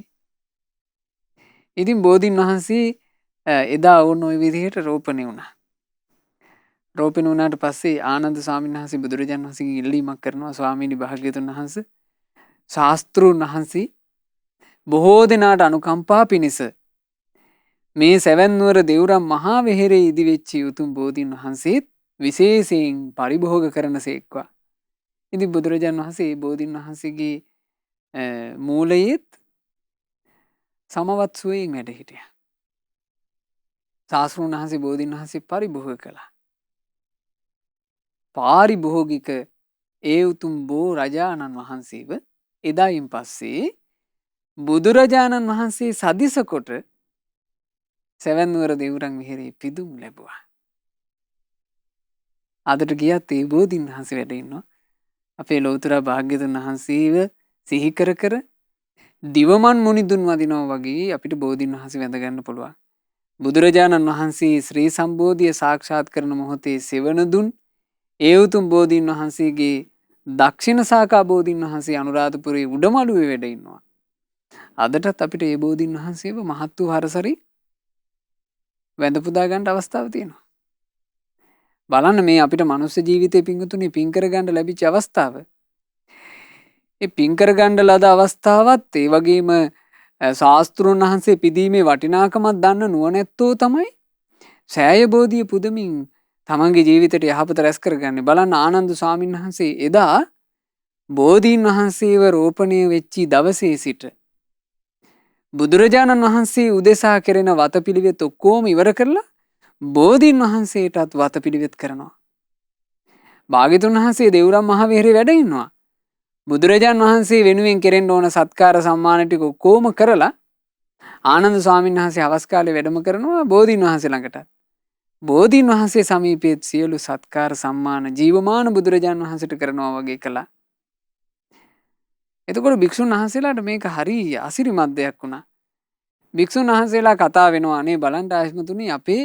ඉතින් බෝධීන් වහන්සේ එදා ඔවුන් ওই විදිහට රෝපණය වුණා. රෝපණය වුණාට පස්සේ ආනන්ද ස්වාමීන් වහන්සේ බුදුරජාණන් වහන්සේගෙන් ඉල්ලීමක් කරනවා, ස්වාමීනි භාග්‍යවතුන් වහන්සේ, ශාස්ත්‍රූන් වහන්සේ බොහෝ දෙනාට අනුකම්පා පිණිස මේ සැවැන්නුවර දෙව්රම් මහා වෙහෙරේ ඉදිවෙච්ච උතුම් බෝධීන් වහන්සේත් විශේෂයෙන් පරිභෝග කරන සේක්වා. ඉතින් බුදුරජාණන් වහන්සේ බෝධීන් වහන්සේගේ මූලයේත් සමවත් සුවයෙන් වැඩ හිටියා. ශාස්ත්‍රූන් වහන්සේ බෝධීන් වහන්සේ පරිභෝග කළා. පාරිභෝගික ඒ උතුම් බෝ රජාණන් වහන්සේව එදායින් පස්සේ බුදුරජාණන් වහන්සේ සදිස කොට සැවැන්නුවර දෙව්රම් විහෙරේ පිදුම් ලැබුවා. අදට ගියත් ඒ බෝධීන් වහන්සේ වැඩ ඉන්නවා. අපේ ලෞතර භාග්‍යවතුන් වහන්සේව සිහි කර කර දිවමන් මුනිදුන් වදිනවා වගේ අපිට බෝධීන් වහන්සේ වැඳ ගන්න පුළුවන්. බුදුරජාණන් වහන්සේ ශ්‍රී සම්බෝධිය සාක්ෂාත් කරන මොහොතේ සෙවණ දුන් ඒ උතුම් බෝධීන් වහන්සේගේ දක්ෂිණ ශාඛා බෝධීන් වහන්සේ අනුරාධපුරයේ උඩමළුවේ වැඩ ඉන්නවා. අදටත් අපිට ඒ බෝධීන් වහන්සේව මහත් වූ හරසරි වැඳ පුදා ගන්න අවස්ථාව තියෙනවා. බලන්න මේ අපිට මනුස්ස ජීවිතේ පිංගුතුනි පින් කර ගන්න ලැබිච්ච අවස්ථාව. ඒ පින් කර ගන්න ලද අවස්ථාවත් ඒ වගේම ශාස්ත්‍රූන් වහන්සේ පිදීමේ වටිනාකමක් දන්න නුවණැත්තෝ තමයි සෑය බෝධිය පුදමින් තමන්ගේ ජීවිතයට යහපත රැස් කරගන්නේ. බලන්න ආනන්ද ස්වාමීන් වහන්සේ එදා බෝධීන් වහන්සේව රෝපණය වෙච්චි දවසේ සිට බුදුරජාණන් වහන්සේ උදෙසා කෙරෙන වතපිළිවෙත් ඔක්කොම ඉවර කරලා බෝධීන් වහන්සේටත් වතපිළිවෙත් කරනවා. භාග්‍යවතුන් වහන්සේ දෙව්රම් මහ විහරේ වැඩ ඉන්නවා. බුදුරජාණන් වහන්සේ වෙනුවෙන් කෙරෙන්න ඕන සත්කාර සම්මාන ටික ඔක්කොම කරලා ආනන්ද ස්වාමීන් වහන්සේ හවස් කාලේ වැඩම කරනවා බෝධීන් වහන්සේ ළඟට. බෝධීන් වහන්සේ සමීපයේ සියලු සත්කාර සම්මාන ජීවමාන බුදුරජාණන් වහන්සේට කරනවා වගේ කළා. එතකොට භික්ෂුන් වහන්සේලාට මේක හරි අසිරිමත් දෙයක් වුණා. භික්ෂුන් වහන්සේලා කතා වෙනවා අනේ බලන්න ආශ්මතුනි අපේ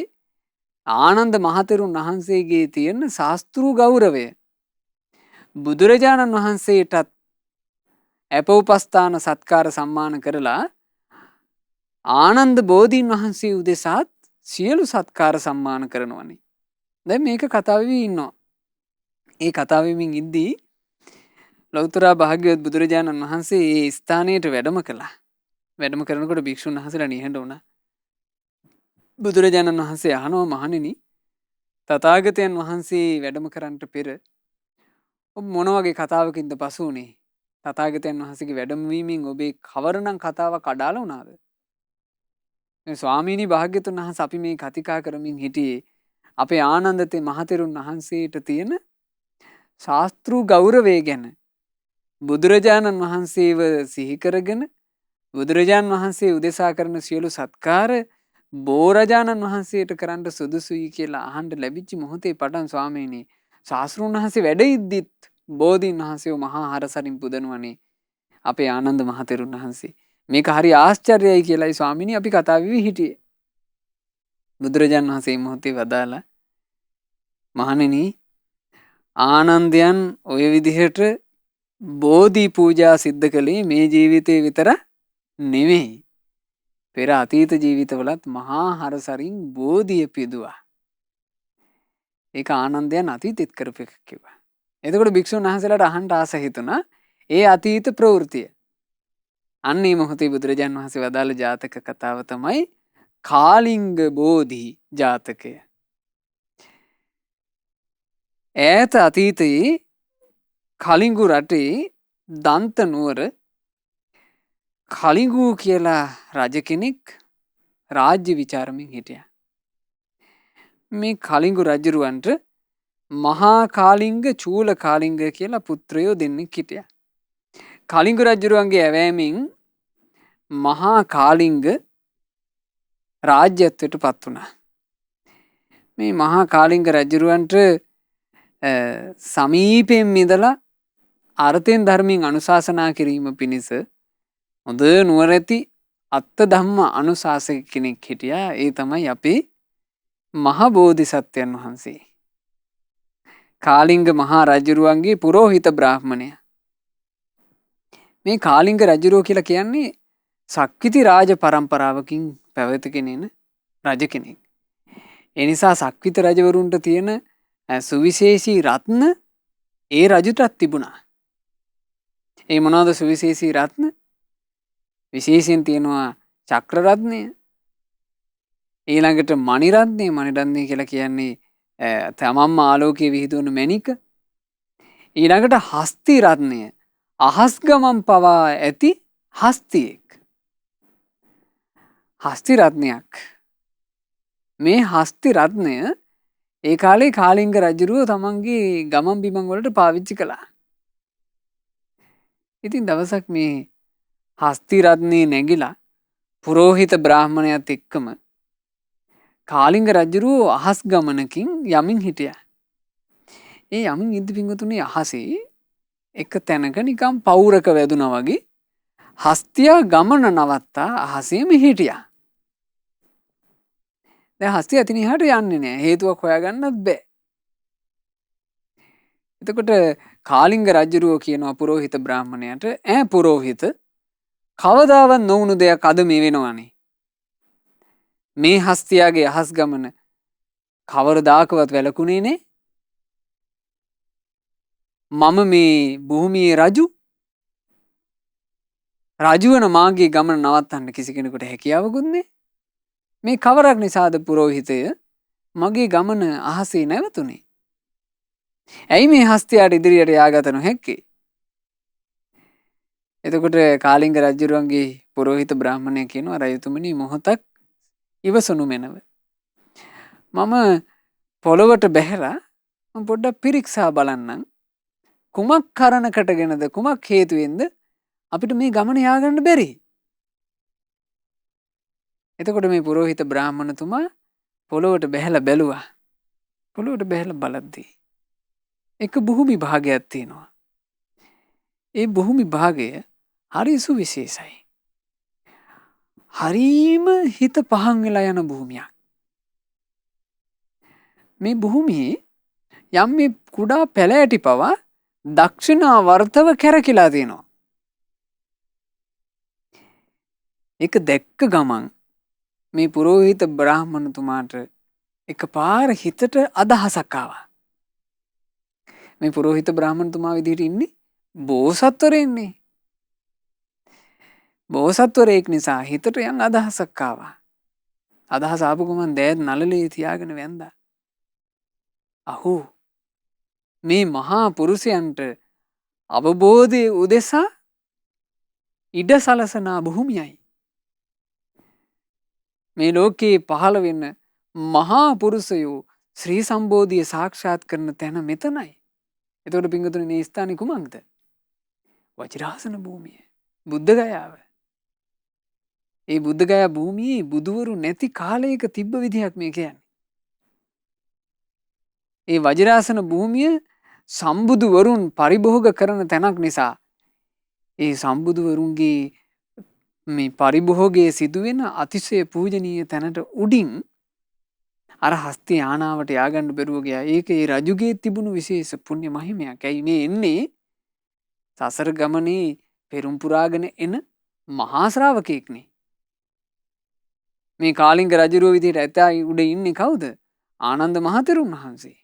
ආනන්ද මහතෙරුන් වහන්සේගේ තියෙන ශාස්ත්‍රීය ගෞරවය බුදුරජාණන් වහන්සේටත් අපෝපස්ථාන සත්කාර සම්මාන කරලා ආනන්ද බෝධීන් වහන්සේ උදෙසාත් සියලු සත්කාර සම්මාන කරනවනේ. දැන් මේක කතා වෙවි ඉන්නවා. ඒ කතා වෙමින් ඉද්දී ලෞතර භාග්‍යවත් බුදුරජාණන් වහන්සේ ඒ ස්ථානයට වැඩම කළා. වැඩම කරනකොට භික්ෂුන් වහන්සේලා නිහඬ වුණා. බුදුරජාණන් වහන්සේ අහනවා මහණෙනි තථාගතයන් වහන්සේ වැඩම කරන්නට පෙර ඔබ මොන වගේ කතාවකින්ද පසු වුනේ? තථාගතයන් වහන්සේගේ වැඩම වීමෙන් ඔබේ කවරනම් කතාවක් අඩාලා වුණාද? මේ ස්වාමීනි භාග්‍යතුන් වහන්සේ අපි මේ කතිකා කරමින් හිටියේ අපේ ආනන්දතේ මහතෙරුන් වහන්සේට තියෙන ශාස්ත්‍රීය ගෞරවය ගැන. බුදුරජාණන් වහන්සේව සිහි කරගෙන බුදුරජාණන් වහන්සේ උදෙසා කරන සියලු සත්කාර බෝරජාණන් වහන්සේට කරන්න සුදුසුයි කියලා අහන්න ලැබිච්ච මොහොතේ පටන් ස්වාමීනි ශාස්ත්‍රූන් වහන්සේ වැඩ ඉද්දිත් බෝධීන් වහන්සේව මහා හරසරින් පුදනුවනේ අපේ ආනන්ද මහතෙරුන් වහන්සේ. මේක හරි ආශ්චර්යයි කියලායි ස්වාමීනි අපි කතා වෙවි හිටියේ. බුදුරජාණන් වහන්සේ මොහොතේ වදාලා මහණෙනි ආනන්දයන් ඔය විදිහට බෝධි පූජා සිද්ධ කළේ මේ ජීවිතේ විතර නෙවෙයි. පෙර අතීත ජීවිතවලත් මහා හරසරින් බෝධිය පිදුවා. ඒක ආනන්දයන් අතීතෙත් කරපු එකක් කිව්වා. එතකොට භික්ෂුන් වහන්සේලාට අහන්න ආස හිතුණා ඒ අතීත ප්‍රවෘත්තිය. අන්න මේ මොහොතේ බුදුරජාන් වහන්සේ වදාළ ජාතක කතාව තමයි කාලිංග බෝධි ජාතකය. ඈත අතීතයේ කලිංගු රටේ දන්ත නුවර කලිංගු කියලා රජ කෙනෙක් රාජ්‍ය විචාරමින් හිටියා. මේ කලිංගු රජුරවන්ට මහා කාලිංග චූල කාලිංග කියලා පුත්‍රයෝ දෙන්නෙක් හිටියා. කලිංගු රජුරවන්ගේ ඇවෑමෙන් මහා කාලිංග රාජ්‍යත්වයට පත් වුණා. මේ මහා කාලිංග රජුරවන්ට සමීපයෙන් ඉඳලා අර්ථයෙන් ධර්මයෙන් අනුශාසනා කිරීම පිණිස හොඳ නුවරැති අත්ත ධම්ම අනුශාසක කෙනෙක් හිටියා. ඒ තමයි අපේ මහ බෝධිසත්වයන් වහන්සේ. කාලිංග මහා රජුරුවන්ගේ පුරෝහිත බ්‍රාහ්මණය. මේ කාලිංග රජුරුව කියලා කියන්නේ සක්විති රාජ පරම්පරාවකින් පැවතගෙන එන රජ කෙනෙක්. ඒ නිසා සක්විත රජවරුන්ට තියෙන සුවිශේෂී රත්න ඒ රජුටත් තිබුණා. ඒ මොනවද සුවිශේෂී රත්න? විශේෂයෙන් තියෙනවා චක්‍ර රත්නය, ඊළඟට මණි රත්නය. මණි රත්නය කියලා කියන්නේ තමන්ම ආලෝකයේ විහිදුවන මණික. ඊළඟට හස්ති රත්නය, අහස් ගමන් පවා ඇති හස්තියෙක්. හස්ති රත්නයක්. මේ හස්ති රත්නය ඒ කාලේ කාලිංග රජුරුව තමන්ගේ ගමන් බිමන් වලට පාවිච්චි කළා. ඉතින් දවසක් මේ හස්ති රත්නේ නැගිලා පුරෝහිත බ්‍රාහ්මණයත් එක්කම කාලිංග රජුරුව අහස් ගමනකින් යමින් හිටියා. ඒ යමින් ඉද්දි පින්වතුනි අහසේ එක තැනක නිකම් පවුරක වැදුනා වගේ හස්තියා ගමන නවත්තා අහසේම හිටියා. දැන් හස්තිය අතින් එහාට යන්නේ නැහැ. හේතුවක් හොයාගන්නත් බෑ. එතකොට කාලිංග රජුරුව කියනවා පුරෝහිත බ්‍රාහ්මණයට, "ඈ පුරෝහිත, කවදාවත් නොවුණු දෙයක් අද මේ වෙනවනේ. මේ හස්තියාගේ අහස් ගමන කවරදාකවත් වැළකුණේ නේ. මම මේ භූමියේ රජු. රජුවන මාගේ ගමන නවත්තන්න කිසි කෙනෙකුට හැකියාවකුත් නෑ. මේ කවරක් නිසාද පුරෝහිතය මගේ ගමන අහසේ නැවතුනේ? ඇයි මේ හස්තියාට ඉදිරියට යාගත නොහැක්කේ?" එතකොට කාලිංග රජුරුවන්ගේ පුරෝහිත බ්‍රාහ්මණය කියනවා, "රජතුමනි, මොහොතක් ඉවසනු මැනව. මම පොළොවට බැහැලා පොඩ්ඩක් පිරික්සා බලන්නම්. කුමක් කරණකටගෙනද, කුමක් හේතුවෙන්ද අපිට මේ ගමන යාගන්න බැරි?" එතකොට මේ පුරෝහිත බ්‍රාහ්මණතුමා පොළොවට බැහැලා බැලුවා. පොළොවට බැහැලා බලද්දී එක භූමි භාගයක් තියෙනවා. ඒ භූමි භාගය හරි සුවිශේෂයි. හරීම හිත පහන් වෙලා යන භූමියක්. මේ භූමියේ යම් මේ කුඩා පැලෑටි පවා දක්ෂිනාවර්තව කැරකිලා තියෙනවා. ඒක දැක්ක ගමන් මේ පුරෝහිත බ්‍රාහ්මණතුමාට එකපාර හිතට අදහසක් ආවා. මේ පුරෝහිත බ්‍රාහ්මණතුමා විදිහට ඉන්නේ බෝසත්වරයෙන්නේ. බෝසත්වරයෙක් නිසා හිතට යම් අදහසක් ආවා. අදහස ආපු ගමන් දෑත් නළලේ තියාගෙන වැන්දා. අහෝ, මේ මහා පුරුෂයන්ට අවබෝධය උදෙසා ඉඩ සලසනා භූමියයි. මේ ලෝකයේ පහළ වෙන්න මහා පුරුෂයෝ ශ්‍රී සම්බෝධිය සාක්ෂාත් කරන තැන මෙතනයි. එතකොට පින්වතුනි, මේ ස්ථානේ කුමක්ද? වජිරාසන භූමිය, බුද්ධ ගයාව. ඒ බුද්ධ ගයා භූමියේ බුදුවරු නැති කාලයක තිබ්බ විදිහක් මේ කියන්නේ. ඒ වජිරාසන භූමිය සම්බුදුවරුන් පරිභෝග කරන තැනක් නිසා ඒ සම්බුදුවරුන්ගේ මේ පරිභෝගයේ සිදුවෙන අතිශය පූජනීය තැනට උඩින් අර හස්ති ආනාවට යාගන්න බැරුව ගියා. ඒක ඒ රජුගේ තිබුණු විශේෂ පුණ්‍ය මහිමයක්. ඇයි මේ එන්නේ? සසර ගමනේ පෙරම් පුරාගෙන එන මහා ශ්‍රාවකෙක්නේ. මේ කාලිංග රජුරුව විදිහට ඇතා උඩ ඉන්නේ කවුද? ආනන්ද මහතෙරුන් වහන්සේ.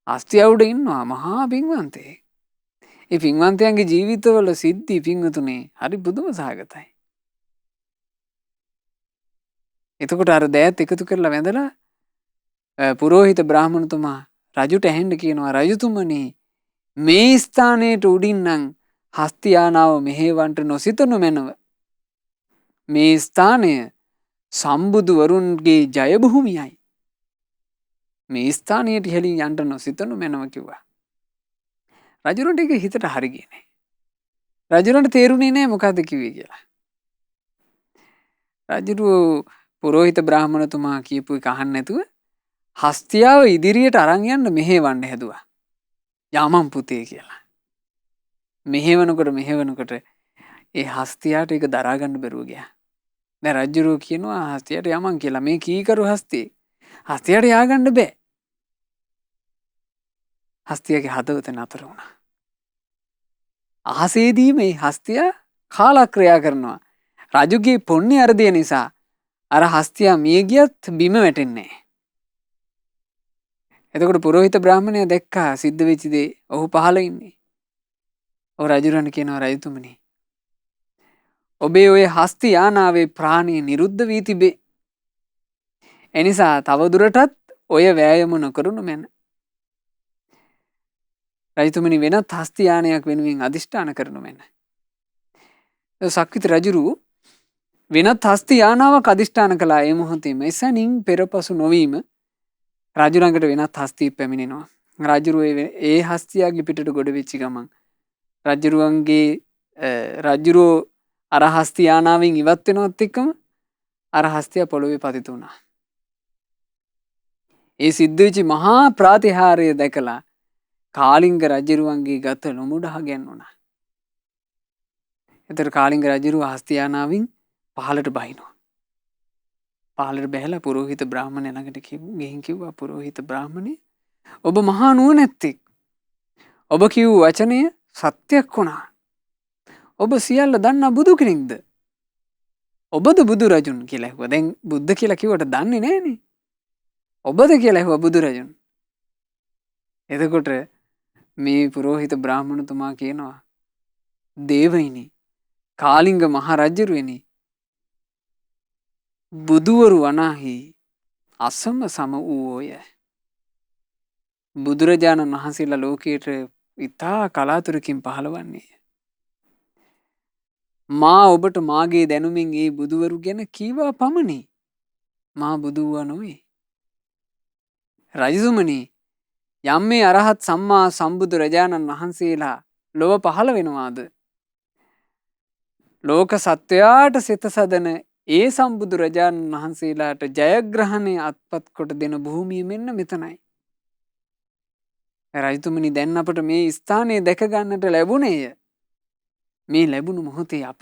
හස්තිය උඩ ඉන්නවා මහා පින්වන්තයෙක්. ඒ පින්වන්තයන්ගේ ජීවිතවල සිද්ධි පින්වතුනේ හරි බුදුම සහගතයි. එතකොට අර දෑත් එකතු කරලා වැඳලා පුරෝහිත බ්‍රාහ්මණතුමා රජුට ඇහෙන්න කියනවා, "රජතුමනි, මේ ස්ථානයට උඩින් නම් හස්ති ආනාව මෙහෙවන්ට නොසිතනු මැනව. මේ ස්ථානය සම්බුදුවරුන්ගේ ජය භූමියයි. මේ ස්ථානයට ඉහළින් යන්න නොසිතනු මැනව" කිව්වා. රජුරන්ට ඒක හිතට හරි ගියේ නෑ. රජුරන්ට තේරුණේ නෑ මොකද්ද කිව්වේ කියලා. රජුරෝ පුරෝහිත බ්‍රාහ්මණතුමා කියපු එක අහන්න නැතුව හස්තියාව ඉදිරියට අරන් යන්න මෙහෙවන්න හැදුවා. "යාමන් පුතේ" කියලා. මෙහෙවනකොට ඒ හස්තියාට ඒක දරා ගන්න බැරුව ගියා. දැන් රජුරෝ කියනවා හස්තියට යමන් කියලා. මේ කීකරු හස්තියෙක්. හස්තියට ය아가න්න බෑ. හස්තියගේ හදවත නතර වුණා. අහසේදී මේ හස්තිය කාලක්‍රියා කරනවා. රජුගේ පුණ්‍ය අර්ධය නිසා අර හස්තියා මිය ගියත් බිම වැටෙන්නේ නැහැ. එතකොට පුරোহিত බ්‍රාහ්මණයා දැක්කා සිද්ධ වෙච්ච දේ. ඔහු පහළ ඉන්නේ. ඔහු රජුරණ කියනවා රජතුමනි. ඔබේ ඔය හස්ති යානාවේ ප්‍රාණය නිරුද්ධ වී තිබේ. එනිසා තවදුරටත් ඔය වෑයම නොකරනු මැන. රජතුමනි වෙනත් හස්ති යානයක් වෙනුවෙන් අධිෂ්ඨාන කරනු මැන. සක්විති රජුරු වෙනත් හස්ති යානාවක් අධිෂ්ඨාන කළා. ඒ මොහොතේම එසැනින් පෙරපසු නොවීම රජු ළඟට වෙනත් හස්තියෙක් පැමිණෙනවා. රජුරුව ඒ හස්තියාගේ පිටට ගොඩ වෙච්ච ගමන් රජුරෝ අර හස්ති යානාවෙන් ඉවත් වෙනවත් එක්කම අර හස්තියා පොළොවේ පතිත වුණා. ඒ සිද්ධ වෙච්ච මහා ප්‍රාතිහාර්ය දැකලා කාලිංග රජුරුවන්ගේ ගත නොමුඩහ ගැන්වුණා. එතකොට කාලිංග රජුරුව හස්ති යානාවෙන් පහළට බහිනවා. පහළට බැහැලා පුරোহিত බ්‍රාහ්මණය ළඟට ගිහින් කිව්වා පුරোহিত බ්‍රාහ්මණේ ඔබ මහා නුවණැත්තෙක්. ඔබ කිව් වචනය සත්‍යයක් වුණා. ඔබ සියල්ල දන්නා බුදු කෙනෙක්ද? ඔබද බුදු රජුන් කියලා ඇහුවා. දැන් බුද්ධ කියලා කිව්වට දන්නේ නැහනේ. ඔබද කියලා ඇහුවා බුදු රජුන්. එතකොට මේ පුරোহিত බ්‍රාහ්මණතුමා කියනවා දේවයිනි කාලිංග මහ රජුරුවනි බුදුවරු වනාහි අසම සම වූෝය. බුදුරජාණන් වහන්සේලා ලෝකයට ඉතා කලාතුරකින් පහළවන්නේ. මා ඔබට මාගේ දැනුමින් ඒ බුදුවරු ගැන කීවා පමණි. මා බුදුවා නොවේ. රජතුමනි යම් මේ අරහත් සම්මා සම්බුදුරජාණන් වහන්සේලා ලොව පහළ වෙනවාද? ලෝක සත්වයාට සිත සදන ඒ සම්බුදුරජාණන් වහන්සේලාට ජයග්‍රහණය අත්පත් කොට දෙන භූමිය මෙන්න මෙතනයි. රජතුමනි දැන් අපට මේ ස්ථානය දැක ගන්නට ලැබුණේය. මේ ලැබුණු මොහොතේ අප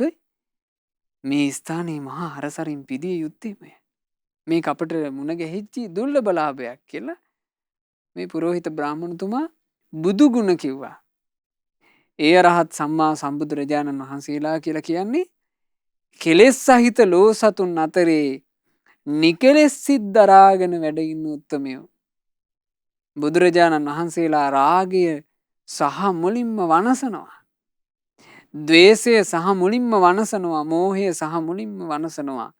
මේ ස්ථානයේ මහා හරසරින් පිදිය යුත්තේමය. මේක අපට මුණ ගැහිච්චි දුර්ලභ ලාභයක් කියලා මේ පුරোহিত බ්‍රාහ්මණතුමා බුදු ගුණ කිව්වා. ඒ අරහත් සම්මා සම්බුදුරජාණන් වහන්සේලා කියලා කියන්නේ කෙලෙස් සහිත ලෝ සතුන් අතරේ නිකලෙස් සිත් දරාගෙන වැඩ ඉන්න උත්තමයෝ. බුදුරජාණන් වහන්සේලා රාගය සහ මුලින්ම වනසනවා. ද්වේෂය සහ මුලින්ම වනසනවා. මෝහය සහ මුලින්ම වනසනවා.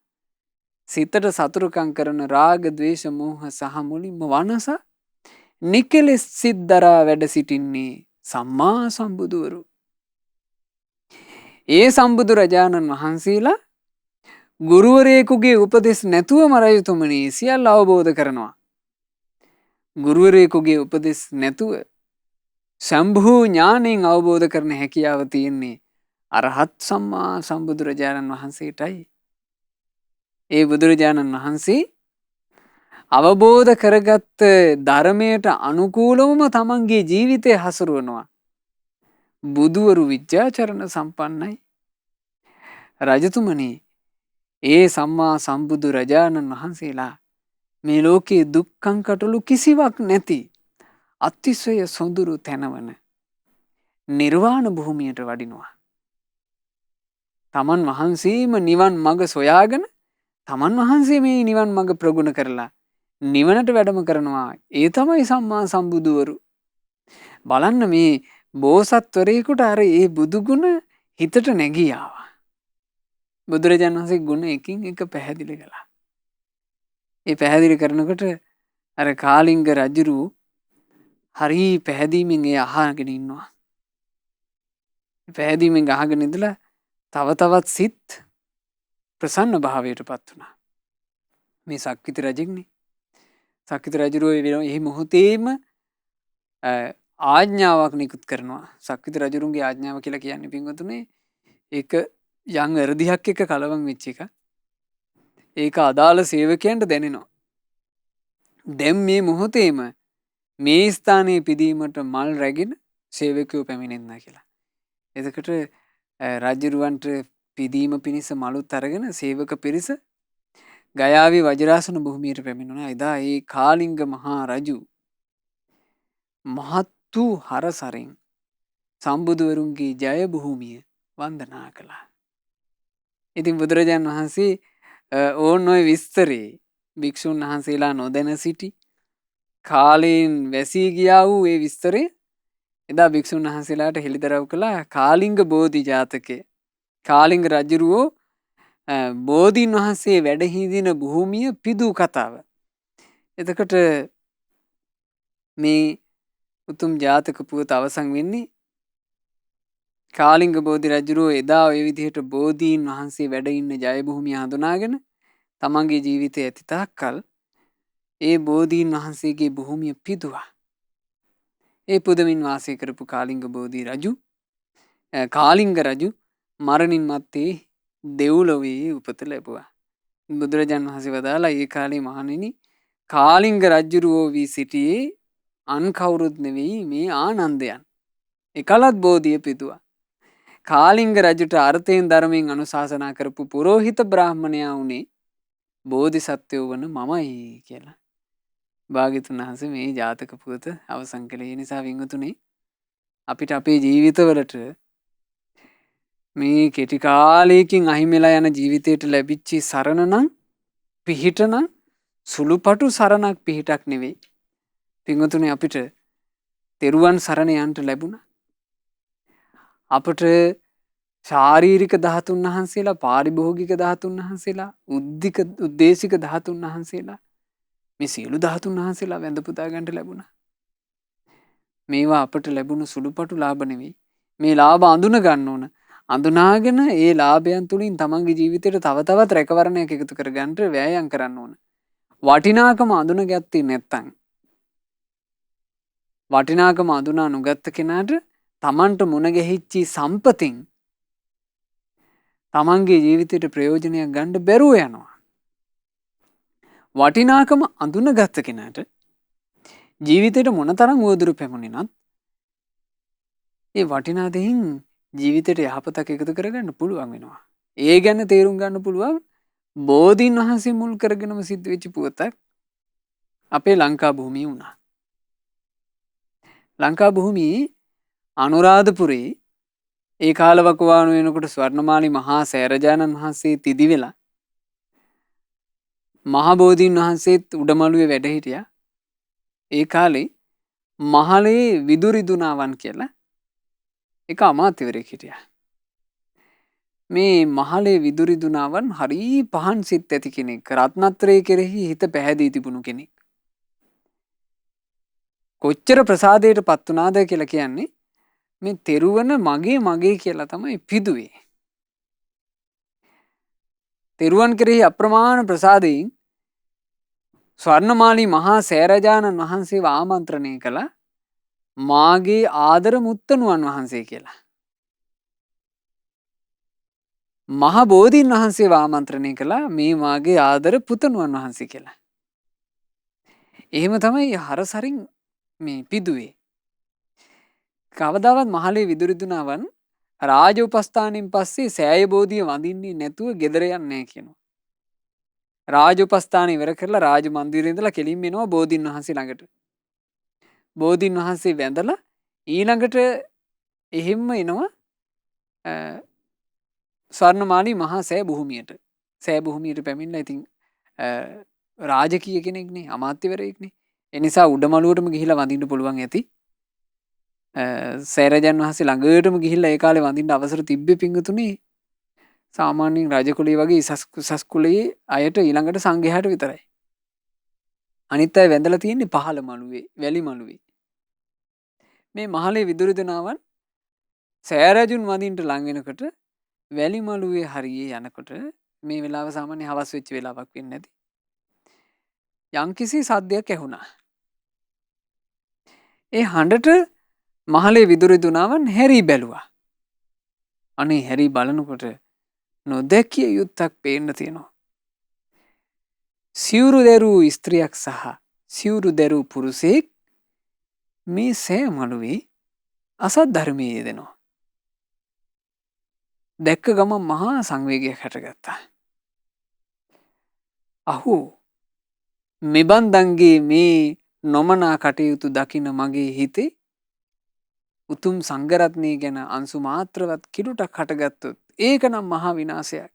සිතට සතුරුකම් කරන රාග ද්වේෂ මෝහ සහ මුලින්ම වනස නිකලෙස් සිත් දරා වැඩ සිටින්නේ සම්මා සම්බුදුවරු. ඒ සම්බුදුරජාණන් වහන්සේලා ගුරුවරයෙකුගේ උපදෙස් නැතුවම රජතුමනි සියල්ල අවබෝධ කරනවා. ගුරුවරයෙකුගේ උපදෙස් නැතුව සම්භූ ඥාණයෙන් අවබෝධ කරන හැකියාව තියෙන්නේ අරහත් සම්මා සම්බුදුරජාණන් වහන්සේටයි. ඒ බුදුරජාණන් වහන්සේ අවබෝධ කරගත්ත ධර්මයට අනුකූලවම තමන්ගේ ජීවිතය හසුරුවනවා. බුදුවරු විද්‍යාචරණ සම්පන්නයි. රජතුමනි ඒ සම්මා සම්බුදු රජාණන් වහන්සේලා මේ ලෝකයේ දුක්ඛංකටලු කිසිවක් නැති අතිශය සොඳුරු තැනවන නිර්වාණ භූමියට වඩිනවා. තමන් වහන්සේම නිවන් මඟ සොයාගෙන තමන් වහන්සේ මේ නිවන් මඟ ප්‍රගුණ කරලා නිවනට වැඩම කරනවා. ඒ තමයි සම්මා සම්බුදුවරු. බලන්න මේ බෝසත්වරයෙකුට අර ඒ බුදුගුණ හිතට නැගී ආවා. බුදුරජාණන් වහන්සේ ගුණ එකින් එක පැහැදිලි කළා. ඒ පැහැදිලි කරනකොට අර කාලිංග රජුරු හරි පැහැදීමෙන් ඒ අහගෙන ඉන්නවා. පැහැදීමෙන් අහගෙන ඉඳලා තව තවත් සිත් ප්‍රසන්න භාවයට පත් වුණා. මේ සක්විති රජෙක්නේ. සක්විති රජුරෝ මේ මොහොතේම ආඥාවක් නිකුත් කරනවා. සක්විති රජුරුන්ගේ ආඥාව කියලා කියන්නේ පින්වතුනේ ඒක යම් එරදිහක් එක කලවම් වෙච්ච එක. ඒක අදාළ සේවකයන්ට දැනෙනවා. දැන් මේ මොහොතේම මේ ස්ථානයේ පිදීමට මල් රැගෙන සේවකයෝ පැමිණෙන්න කියලා. එතකොට රජුරුවන්ට පිදීම පිණිස මලුත් අරගෙන සේවක පිරිස ගයාවේ වජිරාසන භූමියට පැමිණුණා. එදා ඒ කාලිංග මහා රජු මහත් මුතු හරසරින් සම්බුදුවරුන්ගේ ජය භූමිය වන්දනා කළා. ඉතින් බුදුරජාණන් වහන්සේ ඕන් ඔය විස්තරේ භික්ෂුන් වහන්සේලා නොදැන සිටි කාලයෙන් වැසී ගියා වූ ඒ විස්තරේ එදා භික්ෂුන් වහන්සේලාට හෙළිදරව් කළා කාලිංග බෝධි ජාතකය. කාලිංග රජුරෝ බෝධීන් වහන්සේ වැඩ හිඳින භූමිය පිදූ කතාව. එතකොට මේ උතුම් ජාතක පුවත අවසන් වෙන්නේ කාලිංග බෝධි රජුරෝ එදා ඔය විදිහට බෝධීන් වහන්සේ වැඩ ඉන්න ජය භූමිය හඳුනාගෙන තමන්ගේ ජීවිතය ඇති තාක්කල් ඒ බෝධීන් වහන්සේගේ භූමිය පිදුවා. ඒ පුදමින් වාසය කරපු කාලිංග බෝධි රජු කාලිංග රජු මරණින් මත්තේ දෙව්ලොවේ උපත ලැබුවා. බුදුරජාණන් වහන්සේ වදාලා ඒ කාලේ මහණෙනි කාලිංග රජුරෝ වී සිටියේ අන් කවුරුත් නෙවෙයි මේ ආනන්දයන්. එකලත් බෝධිය පිදුවා. කාලිංග රජුට අර්ථයෙන් ධර්මයෙන් අනුශාසනා කරපු පුරෝහිත බ්‍රාහ්මණයා වුණේ බෝධිසත්වයෝ වන මමයි කියලා. භාග්‍යතුන් වහන්සේ මේ ජාතක පුවත අවසන් කළේ. ඒ නිසා වින්වතුනි අපිට අපේ ජීවිතවලට මේ කෙටි කාලයකින් අහිමිලා යන ජීවිතයට ලැබිච්ච සරණ නම් පිහිට නම් සුළුපටු සරණක් පිහිටක් නෙවෙයි. පින්වතුනි අපිට තෙරුවන් සරණ යන්න ලැබුණා. අපට ශාරීරික ධාතුන් වහන්සේලා පාරිභෝගික ධාතුන් වහන්සේලා උද්දේශික ධාතුන් වහන්සේලා මේ සියලු ධාතුන් වහන්සේලා වැඳ පුදා ගන්නට ලැබුණා. මේවා අපට ලැබුණු සුළුපටු ලාභ නෙවෙයි. මේ ලාභ අඳුන ගන්න ඕන. අඳුනාගෙන ඒ ලාභයන් තුලින් තමන්ගේ ජීවිතයට තව තවත් රැකවරණයක් එකතු කර ගන්නට වෑයම් කරන්න ඕන. වටිනාකම අඳුනගත්තේ නැත්තම් වටිනාකම අඳුනා නොගත්ත කෙනාට තමන්ට මුණ ගැහිච්චි සම්පතින් තමන්ගේ ජීවිතයට ප්‍රයෝජනයක් ගන්න බැරුව යනවා. වටිනාකම අඳුනගත්ත කෙනාට ජීවිතයට මොනතරම් උවදුරු පැමුණෙනත් ඒ වටිනා දෙයින් ජීවිතයට යහපතක් එකතු කරගන්න පුළුවන් වෙනවා. ඒ ගැන තේරුම් ගන්න පුළුවන් බෝධීන් වහන්සේ මුල් කරගෙනම සිද්ධ වෙච්ච පුවතක් අපේ ලංකා භූමියේ වුණා. ලංකා භූමියේ අනුරාධපුරේ ඒ කාලවකවානු වෙනකොට ස්වර්ණමාලි මහා සෑරජානන් වහන්සේ තිදි වෙලා මහා බෝධීන් වහන්සේත් උඩමළුවේ වැඩ හිටියා. ඒ කාලේ මහලේ විදුරිදුනාවන් කියලා එක අමාත්‍යවරයෙක් හිටියා. මේ මහලේ විදුරිදුනාවන් හරි පහන් සිත් ඇති කෙනෙක්. රත්නත්‍රය කෙරෙහි හිත පැහැදී තිබුණු කෙනෙක්. කොච්චර ප්‍රසාදයට පත් වුණාද කියලා කියන්නේ මේ තෙරුවන මගේ කියලා තමයි පිදුවේ. තෙරුවන් කෙරෙහි අප්‍රමාණ ප්‍රසාදයෙන් ස්වර්ණමාලි මහා සෑරජානන් වහන්සේව ආමන්ත්‍රණය කළා මාගේ ආදර මුත්තණුවන් වහන්සේ කියලා. මහ බෝධීන් වහන්සේව ආමන්ත්‍රණය කළා මේ මාගේ ආදර පුතණුවන් වහන්සේ කියලා. එහෙම තමයි හරසරින් මේ පිදුවේ. කවදාවත් මහලේ විදුරිදුනාවන් රාජ උපස්ථානෙන් පස්සේ සෑය බෝධිය වඳින්නේ නැතුව ගෙදර යන්නේ නැහැ කියනවා. රාජ උපස්ථාන ඉවර කරලා රාජ මන්දිරේ ඉඳලා කෙලින්ම එනවා බෝධීන් වහන්සේ ළඟට. බෝධීන් වහන්සේ වැඳලා ඊළඟට එහෙම්ම එනවා ස්වර්ණමාලි මහා සෑ භූමියට. සෑ භූමියට පැමිණලා ඉතින් රාජකීය කෙනෙක්නේ අමාත්‍යවරයෙක්නේ. ඒ නිසා උඩමළුවටම ගිහිල්ලා වඳින්න පුළුවන් ඇති. සෑරජාන් වහන්සේ ළඟටම ගිහිල්ලා ඒ කාලේ වඳින්න අවසර තිබ්බේ පිංගුතුනේ සාමාන්‍යයෙන් රාජකුලයේ වගේ ඉසස් කුලයේ අයට ඊළඟට සංඝයාට විතරයි. අනිත් අය වැඳලා තියෙන්නේ පහළ මළුවේ, වැලි මළුවේ. මේ මහලේ විදුරිදනාවන් සෑරජුන් වඳින්න ලඟ වෙනකොට වැලි මළුවේ හරියේ යනකොට මේ වෙලාව සාමාන්‍ය හවස් වෙච්ච වෙලාවක් වෙන්නේ නැති. යම්කිසි සද්දයක් ඇහුණා. ඒ හඬට මහලේ විදුරිදුනාවන් හැරී බැලුවා. අනේ හැරී බලනකොට නොදැකිය යුත්තක් පේන්න තියෙනවා. සිවුරු දැරූ ස්ත්‍රියක් සහ සිවුරු දැරූ පුරුෂයෙක් මේ සෑ මළුවේ අසත් ධර්මයේ යෙදෙනවා. දැක්ක ගමන් මහා සංවේගයක් හටගත්තා. අහෝ මෙබන්දන්ගේ මේ නොමනා කටයුතු දකින මගේ හිතේ උතුම් සංඝරත්නය ගැන අංශු මාත්‍රවත් කිලුටක් හටගත්තොත් ඒක නම් මහා විනාශයක්.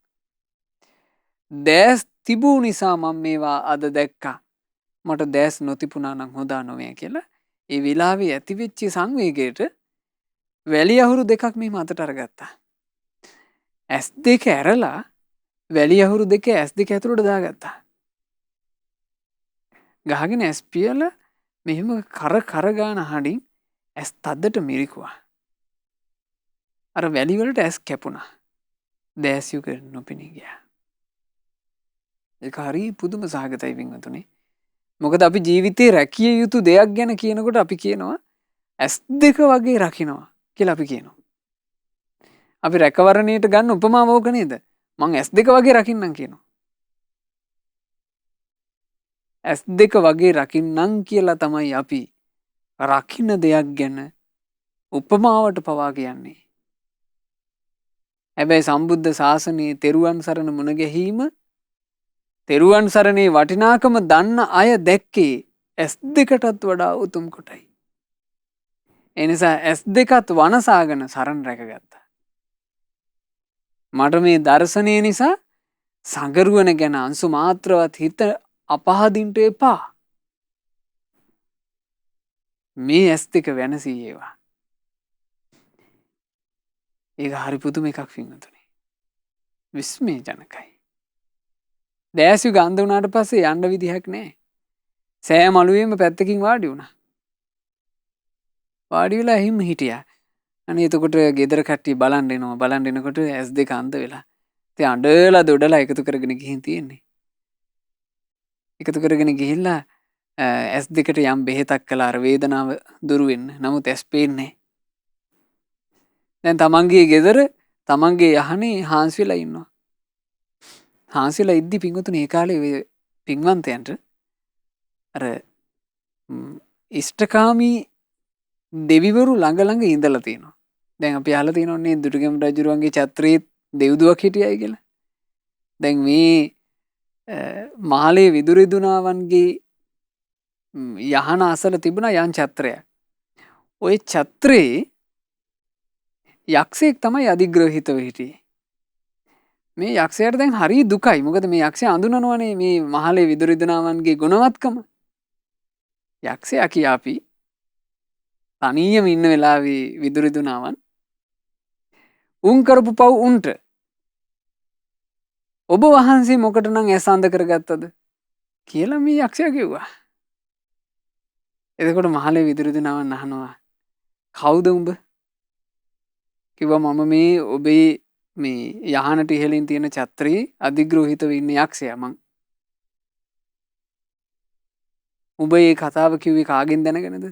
දැස් තිබූ නිසා මම මේවා අද දැක්කා. මට දැස් නොතිබුණා නම් හොඳා නොවේ කියලා ඒ වෙලාවේ ඇතිවෙච්ච සංවේගයට වැලි අහුරු දෙකක් මේ මතට අරගත්තා. ඇස් දෙක ඇරලා වැලි අහුරු දෙක ඇස් දෙක ඇතුළට දාගත්තා. ගහගෙන ඇස් පියලා මෙහෙම කර ගාන හඬින් ඇස් තද්දට මිරිකුවා. අර වැලි වලට ඇස් කැපුණා. දැස් යුග නොපෙනී ගියා. ඒක හරි පුදුම සහගතයි පින්වතුනි. මොකද අපි ජීවිතේ රැකිය යුතු දෙයක් ගැන කියනකොට අපි කියනවා ඇස් දෙක වගේ රකින්නවා කියලා අපි කියනවා. අපි රැකවරණයට ගන්න උපමාව ඕක නේද? මං ඇස් දෙක වගේ රකින්නම් කියනවා. ඇස් දෙක වගේ රකින්නම් කියලා තමයි අපි රකින්න දෙයක් ගැන උපමාවට පවා කියන්නේ. හැබැයි සම්බුද්ධ ශාසනයේ තෙරුවන් සරණ මුණ ගැහිම තෙරුවන් සරණේ වටිනාකම දන්න අය දැක්කේ ඇස් දෙකටත් වඩා උතුම් කොටයි. එනිසා ඇස් දෙකත් වනසාගෙන සරණ රැකගත්තා. මට මේ දර්ශනය නිසා සඟරුවන ගැන අංශු මාත්‍රවත් හිත අපහදින්ට එපා. මේ ඇස් දෙක වෙනසී ඒවා. ඒක හරි පුදුම එකක් පින්වතුනි. විස්මය ජනකයි. දැස් යුග අන්ධ වුණාට පස්සේ යන්න විදිහක් නැහැ. සෑ මළුවේම පැත්තකින් වාඩි වුණා. වාඩි වෙලා හිම හිටියා. අනේ එතකොට ගෙදර කට්ටිය බලන් එනවා. බලන් එනකොට ඇස් දෙක අන්ධ වෙලා. ඉතින් අඬලා දොඩලා එකතු කරගෙන ගිහින් තියෙන්නේ. එකතු කරගෙන ගිහිල්ලා ඇස් දෙකට යම් බෙහෙතක් කළා අර වේදනාව දුරු වෙන්න. නමුත් ඇස් පේන්නේ නැහැ. දැන් තමන්ගේ ගෙදර තමන්ගේ යහනේ හාන්සි වෙලා ඉන්නවා. හාන්සි වෙලා ඉද්දි පින්වතුනි ඒ කාලේ පින්වන්තයන්ට අර ඉෂ්ඨකාමී දෙවිවරු ළඟ ඉඳලා තියෙනවා. දැන් අපි අහලා තියෙනවනේ දුටුගැමුණු රජුරුවන්ගේ ඡත්‍රයේ දෙව්දුවක් හිටියයි කියලා. දැන් මේ මහලේ විදුරිදුනාවන්ගේ යහන අසල තිබුණා යන් ඡත්‍රයක්. ওই ඡත්‍රේ යක්ෂයෙක් තමයි අධිග්‍රහිතව හිටියේ. මේ යක්ෂයාට දැන් හරි දුකයි. මොකද මේ යක්ෂයා අඳුනනවනේ මේ මහලේ විදුරිදුනාවන්ගේ ගුණවත්කම. යක්ෂයා කියාපි තනියම ඉන්න වෙලාවේ විදුරිදුනාවන් උන් කරපු පව් උන්ට ඔබ වහන්සේ මොකටනම් ඇස් අඳ කරගත්තද කියලා මේ යක්ෂයා කිව්වා. එතකොට මහලේ විදුරිදුනාවන් අහනවා කවුද උඹ? කිව්වා මම මේ ඔබේ මේ යහනට ඉහළින් තියෙන ඡත්‍රයේ අධිග්‍රහිතව ඉන්න යක්ෂයා මං. උඹ මේ කතාව කිව්වේ කාගෙන් දැනගෙනද?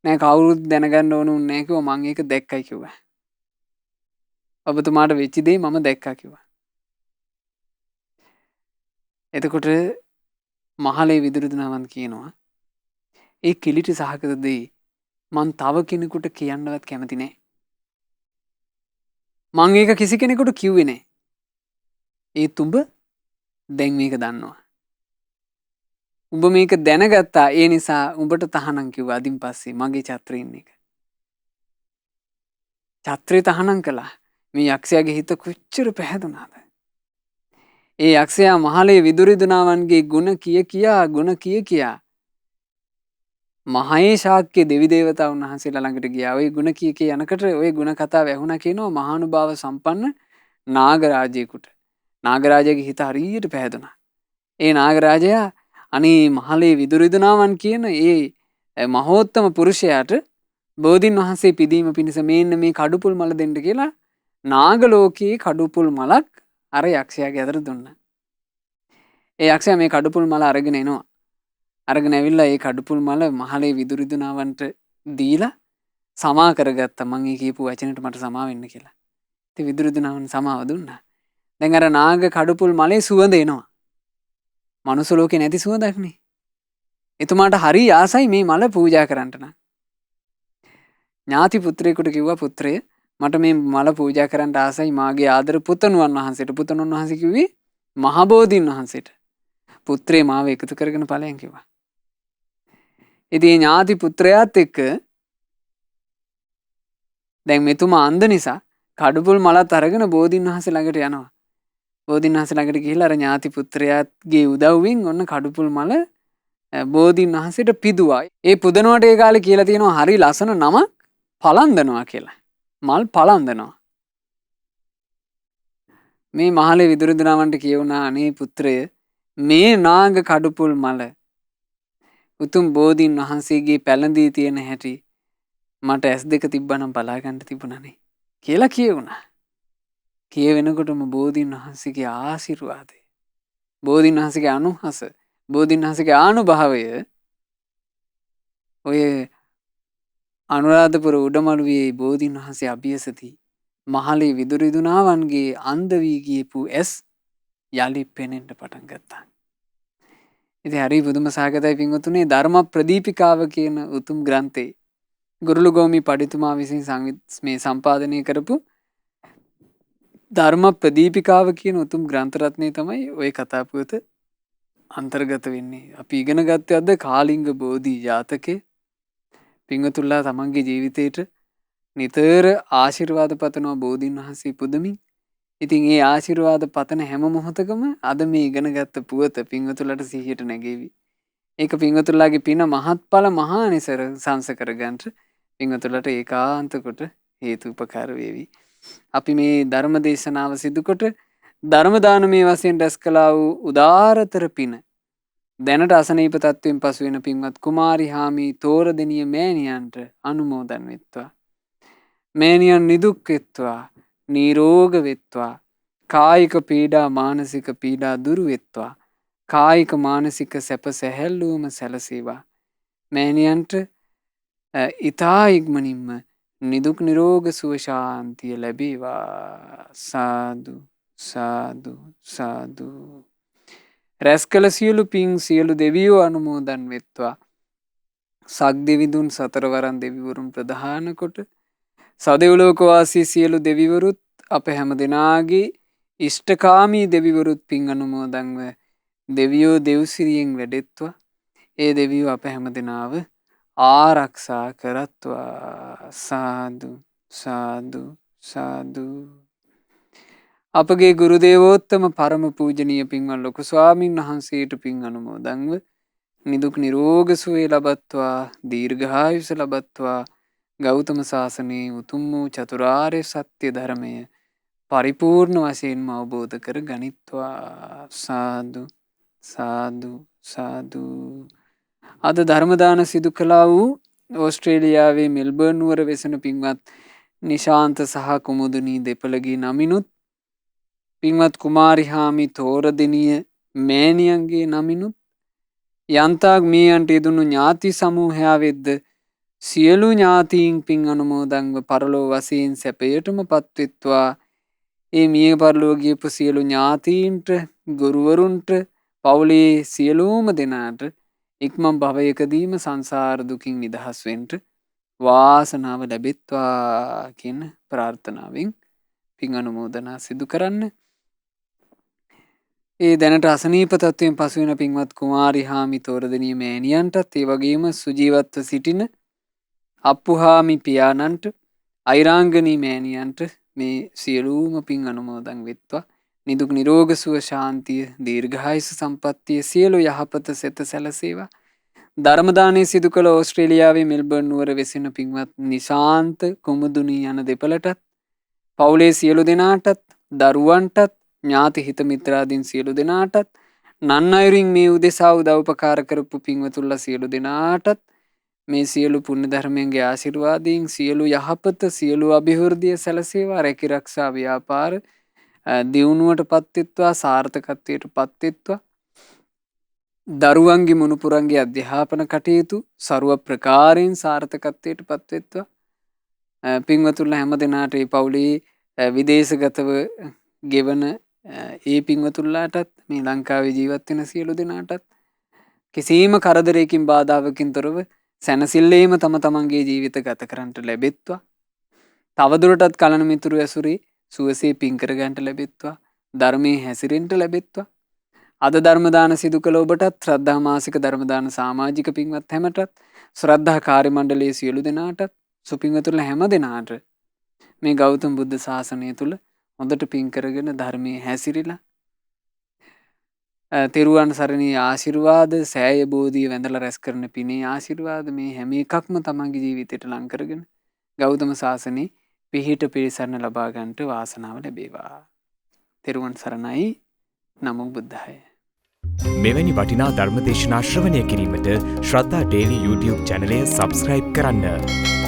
නෑ කවුරුත් දැනගන්න ඕන උන්නේ නෑ කිව්වා මං ඒක දැක්කයි කිව්වා. ඔබතුමාට වෙච්ච දේ මම දැක්කා කිව්වා. එතකොට මහලේ විදුරිදුනාවන් කියනවා ඒ කිලිටි සහගත දේ මං තව කෙනෙකුට කියන්නවත් කැමති නෑ. මං ඒක කිසි කෙනෙකුට කිව්වේ නෑ. ඒත් උඹ දැන් මේක දන්නවා. උඹ මේක දැනගත්තා ඒ නිසා උඹට තහනම් කිව්වා අදින් පස්සේ මගේ ඡත්‍රේ ඉන්න එක. ඡත්‍රේ තහනම් කළා. මේ යක්ෂයාගේ හිත කොච්චර පැහැදුනාද? ඒ යක්ෂයා මහලේ විදුරිදුනාවන්ගේ ගුණ කියා මහේ ශාක්‍ය දෙවි දේවතාවුන් වහන්සේලා ළඟට ගියා. ওই ගුණ කිය යනකොට ওই ගුණ කතාව ඇහුණා කියනවා මහානුභාව සම්පන්න නාගරාජයෙකුට. නාගරාජයාගේ හිත හරියට පැහැදුනා. ඒ නාගරාජයා අනේ මහලේ විදුරිදුනාවන් කියන ඒ මහෝත්තම පුරුෂයාට බෝධින් වහන්සේ පිදීම පිණිස මේන්න මේ කඩුපුල් මල දෙන්න කියලා නාගලෝකයේ කඩුපුල් මලක් අර යක්ෂයාගේ අතට දුන්නා. ඒ යක්ෂයා මේ කඩුපුල් මල අරගෙන එනවා. අරගෙන ඇවිල්ලා ඒ කඩුපුල් මල මහලේ විදුරිදුනාවන්ට දීලා සමා කරගත්තා. මං ඒ කියපු වචනෙට මට සමා වෙන්න කියලා. ඉතින් විදුරිදුනාවන් සමාව දුන්නා. දැන් අර නාග කඩුපුල් මලේ සුවඳ එනවා. මනුස්ස ලෝකේ නැති සුවඳක් නේ. එතුමාට හරි ආසයි මේ මල පූජා කරන්න නම්. ඥාති පුත්‍රයෙකුට කිව්වා පුත්‍රය මට මේ මල පූජා කරන්න ආසයි මාගේ ආදර පුතණුවන් වහන්සේට. පුතණුවන් වහන්සේ කිව්වේ මහබෝධීන් වහන්සේට. පුත්‍රේ මාව එකතු කරගෙන ඵලයන් කිව්වා. ඉතින් ඥාති පුත්‍රයාත් එක්ක දැන් මෙතුමා අන්ධ නිසා කඩුපුල් මලත් අරගෙන බෝධීන් වහන්සේ ළඟට යනවා. බෝධීන් වහන්සේ ළඟට ගිහිල්ලා අර ඥාති පුත්‍රයාගේ උදව්වෙන් ඔන්න කඩුපුල් මල බෝධීන් වහන්සේට පිදුවා. ඒ පුදනවට ඒ කාලේ කියලා තියෙනවා හරි ලස්සන නමක් පලන්දනවා කියලා. මල් පලන්දනවා. මේ මහලේ විදුරුදුනාවන්ට කියවුණා අනේ පුත්‍රය මේ නාග කඩුපුල් මල උතුම් බෝධීන් වහන්සේගේ පැළඳී තියෙන හැටි මට S2 තිබ්බනම් බලා ගන්න තිබුණානේ කියලා කියවුණා. කියවෙනකොටම බෝධීන් වහන්සේගේ ආශිර්වාදය, බෝධීන් වහන්සේගේ අනුහස, බෝධීන් වහන්සේගේ ආනුභාවය ඔය අනුරාධපුර උඩමළුවේ බෝධීන් වහන්සේ අභියසති මහලේ විදුරුදුනාවන්ගේ අන්ධ වී ගියපු ඇස් යලි පෙනෙන්න පටන් ගත්තා. ඉතින් හරි බුදුම සාගතයි පින්වතුනි, ධර්ම ප්‍රදීපිකාව කියන උතුම් ග්‍රන්ථේ ගුරුළුගෝමි පඬිතුමා විසින් මේ සම්පාදනය කරපු ධර්ම ප්‍රදීපිකාව කියන උතුම් ග්‍රන්ථ රත්නය තමයි ওই කතා පුවත අන්තර්ගත වෙන්නේ. අපි ඉගෙන ගත්තේ අද කාලිංග බෝධි ජාතකේ. පින්වතුන්ලා තමන්ගේ ජීවිතේට නිතර ආශිර්වාද පතනවා බෝධීන් වහන්සේ පුදමින්. ඉතින් ඒ ආශිර්වාද පතන හැම මොහොතකම අද මේ ඉගෙන ගත්ත පුවත පින්වතුන්ලට සිහියට නැගෙවි. ඒක පින්වතුන්ලාගේ පින මහත්ඵල මහානිසර සංස කරගන්න පින්වතුන්ලට ඒකාන්ත කොට හේතු උපකාර වේවි. අපි මේ ධර්ම දේශනාව සිදු කොට ධර්ම දානමය වශයෙන් රැස් කළා වූ උදාරතර පින දැනට අසනීප තත්වයෙන් පසු වෙන පින්වත් කුමාරි හාමි තෝරදෙනිය මෑණියන්ට අනුමෝදන් වෙත්වා. මෑණියන් නිදුක් වෙත්වා, නිරෝග වෙත්වා, කායික පීඩා මානසික පීඩා දුරු වෙත්වා, කායික මානසික සැප සැහැල්ලුවම සැලසේවා. මෑණියන්ට ඊතා ඉක්මනින්ම නිදුක් නිරෝග සුව ශාන්තිය ලැබේවා. සාදු සාදු සාදු. රැස් කළ සියලු පින් සියලු දෙවියෝ අනුමෝදන් වෙත්වා. සක් දෙවිඳුන් සතරවරන් දෙවිවරුන් ප්‍රධාන කොට සදෙව්ලෝක වාසී සියලු දෙවිවරුත් අප හැම දෙනාගේ ඉෂ්ඨකාමී දෙවිවරුත් පින් අනුමෝදන්ව දෙවියෝ දෙව්සිරියෙන් වැඩෙත්වා. ඒ දෙවියෝ අප හැම දෙනාව ආරක්ෂා කරත්වා. සාදු සාදු සාදු. අපගේ ගුරු දේවෝත්තම පරම පූජනීය පින්වත් ලොකු ස්වාමීන් වහන්සේට පින් අනුමෝදන්ව නිදුක් නිරෝග සුවය ලබත්වා, දීර්ඝායුෂ ලබත්වා, ගෞතම සාසනයේ උතුම් වූ චතුරාර්ය සත්‍ය ධර්මය පරිපූර්ණ වශයෙන්ම අවබෝධ කර ගනිත්වා. සාදු සාදු සාදු. අද ධර්මදාන සිදු කළා වූ ඕස්ට්‍රේලියාවේ මෙල්බර්න් නුවර වෙසෙන පින්වත් නිශාන්ත සහ කුමුදුනී දෙපළගේ නමිනුත්, පින්වත් කුමාරි හාමි තෝරදෙනිය මෑණියන්ගේ නමිනුත්, යන්තාක් මීයන්ට යෙදුණු ඥාති සමූහයා වෙද්ද සියලු ඥාතීන් පින් අනුමෝදන්ව පරලෝ වශයෙන් සැපයටම පත්වෙත්වා. ඒ මිය පරලෝ ගියපු සියලු ඥාතීන්ට, ගුරුවරුන්ට, පවුලේ සියලුම දෙනාට ඉක්මන් භවයකදීම සංසාර දුකින් නිදහස් වෙන්න වාසනාව ලැබෙත්වා කියන ප්‍රාර්ථනාවෙන් පින් අනුමෝදනා සිදු කරන්න. ඒ දැනට අසනීප තත්වයෙන් පසු වෙන පින්වත් කුමාරි හාමි තෝරදෙනිය මෑණියන්ටත්, ඒ වගේම සුජීවත්ව සිටින අප්පුහාමි පියාණන්ට, අයිරාංගනී මෑණියන්ට මේ සියලුම පින් අනුමෝදන් වෙත්වා. නිදුක් නිරෝග සුව ශාන්තිය, දීර්ඝායුෂ සම්පන්නිය සියලු යහපත සෙත සැලසේවා. ධර්ම දානය සිදු කළ ඕස්ට්‍රේලියාවේ මෙල්බර්න් නුවර වෙසෙන පින්වත් නිශාන්ත කුමුදුනී යන දෙපළටත්, පවුලේ සියලු දෙනාටත්, දරුවන්ටත්, ඥාති හිත මිත්‍රාදීන් සියලු දෙනාටත්, නන් අයුරින් මේ උදෙසා උදව්පකාර කරපු පින්වතුන්ලා සියලු දෙනාටත් මේ සියලු පුණ්‍ය ධර්මයන්ගේ ආශිර්වාදයෙන් සියලු යහපත, සියලු අභිවෘද්ධිය සැලසේවා. රැකී ආරක්ෂා ව්‍යාපාර දියුණුවට පත්වෙත්වා, සාර්ථකත්වයට පත්වෙත්වා. දරුවන්ගේ මුණුපුරන්ගේ අධ්‍යාපන කටයුතු ਸਰව ප්‍රකාරයෙන් සාර්ථකත්වයට පත්වෙත්වා. පින්වතුන්ලා හැම දෙනාට ඒ පවුලේ විදේශගතව ගෙවන ඒ පින්වතුන්ලාටත්, මේ ලංකාවේ ජීවත් වෙන සියලු දෙනාටත් කිසිම කරදරයකින් බාධාවකින් තොරව සැනසෙල්ලේම තම තමන්ගේ ජීවිත ගත කරන්නට ලැබෙත්වා. තවදුරටත් කලන මිතුරු ඇසුරේ සුවසේ පින් කර ගන්නට ලැබෙත්වා. ධර්මයේ හැසිරෙන්න ලැබෙත්වා. අද ධර්ම දාන සිදු කළ ඔබටත්, ශ්‍රද්ධා මාසික ධර්ම දාන සමාජික පින්වත් හැමටත්, ශ්‍රද්ධා කාර්ය මණ්ඩලයේ සියලු දෙනාටත්, සුපින්වතුන්ලා හැම දෙනාට මේ ගෞතම බුද්ධ ශාසනය තුළ හොඳට පින් කරගෙන ධර්මයේ හැසිරිලා තෙරුවන් සරණේ ආශිර්වාද සෑය බෝධිය වැඳලා රැස් කරන පිනේ ආශිර්වාද මේ හැම එකක්ම තමන්ගේ ජීවිතයට ලං කරගෙන ගෞතම ශාසනයේ පිහිට පිළිසරණ ලබා ගන්නට වාසනාව ලැබේවා. තෙරුවන් සරණයි. නමෝ බුද්ධාය. මෙවැනි වටිනා ධර්ම දේශනා ශ්‍රවණය කිරීමට ශ්‍රද්ධා ඩේලි YouTube චැනලය සබස්ක්‍රයිබ් කරන්න.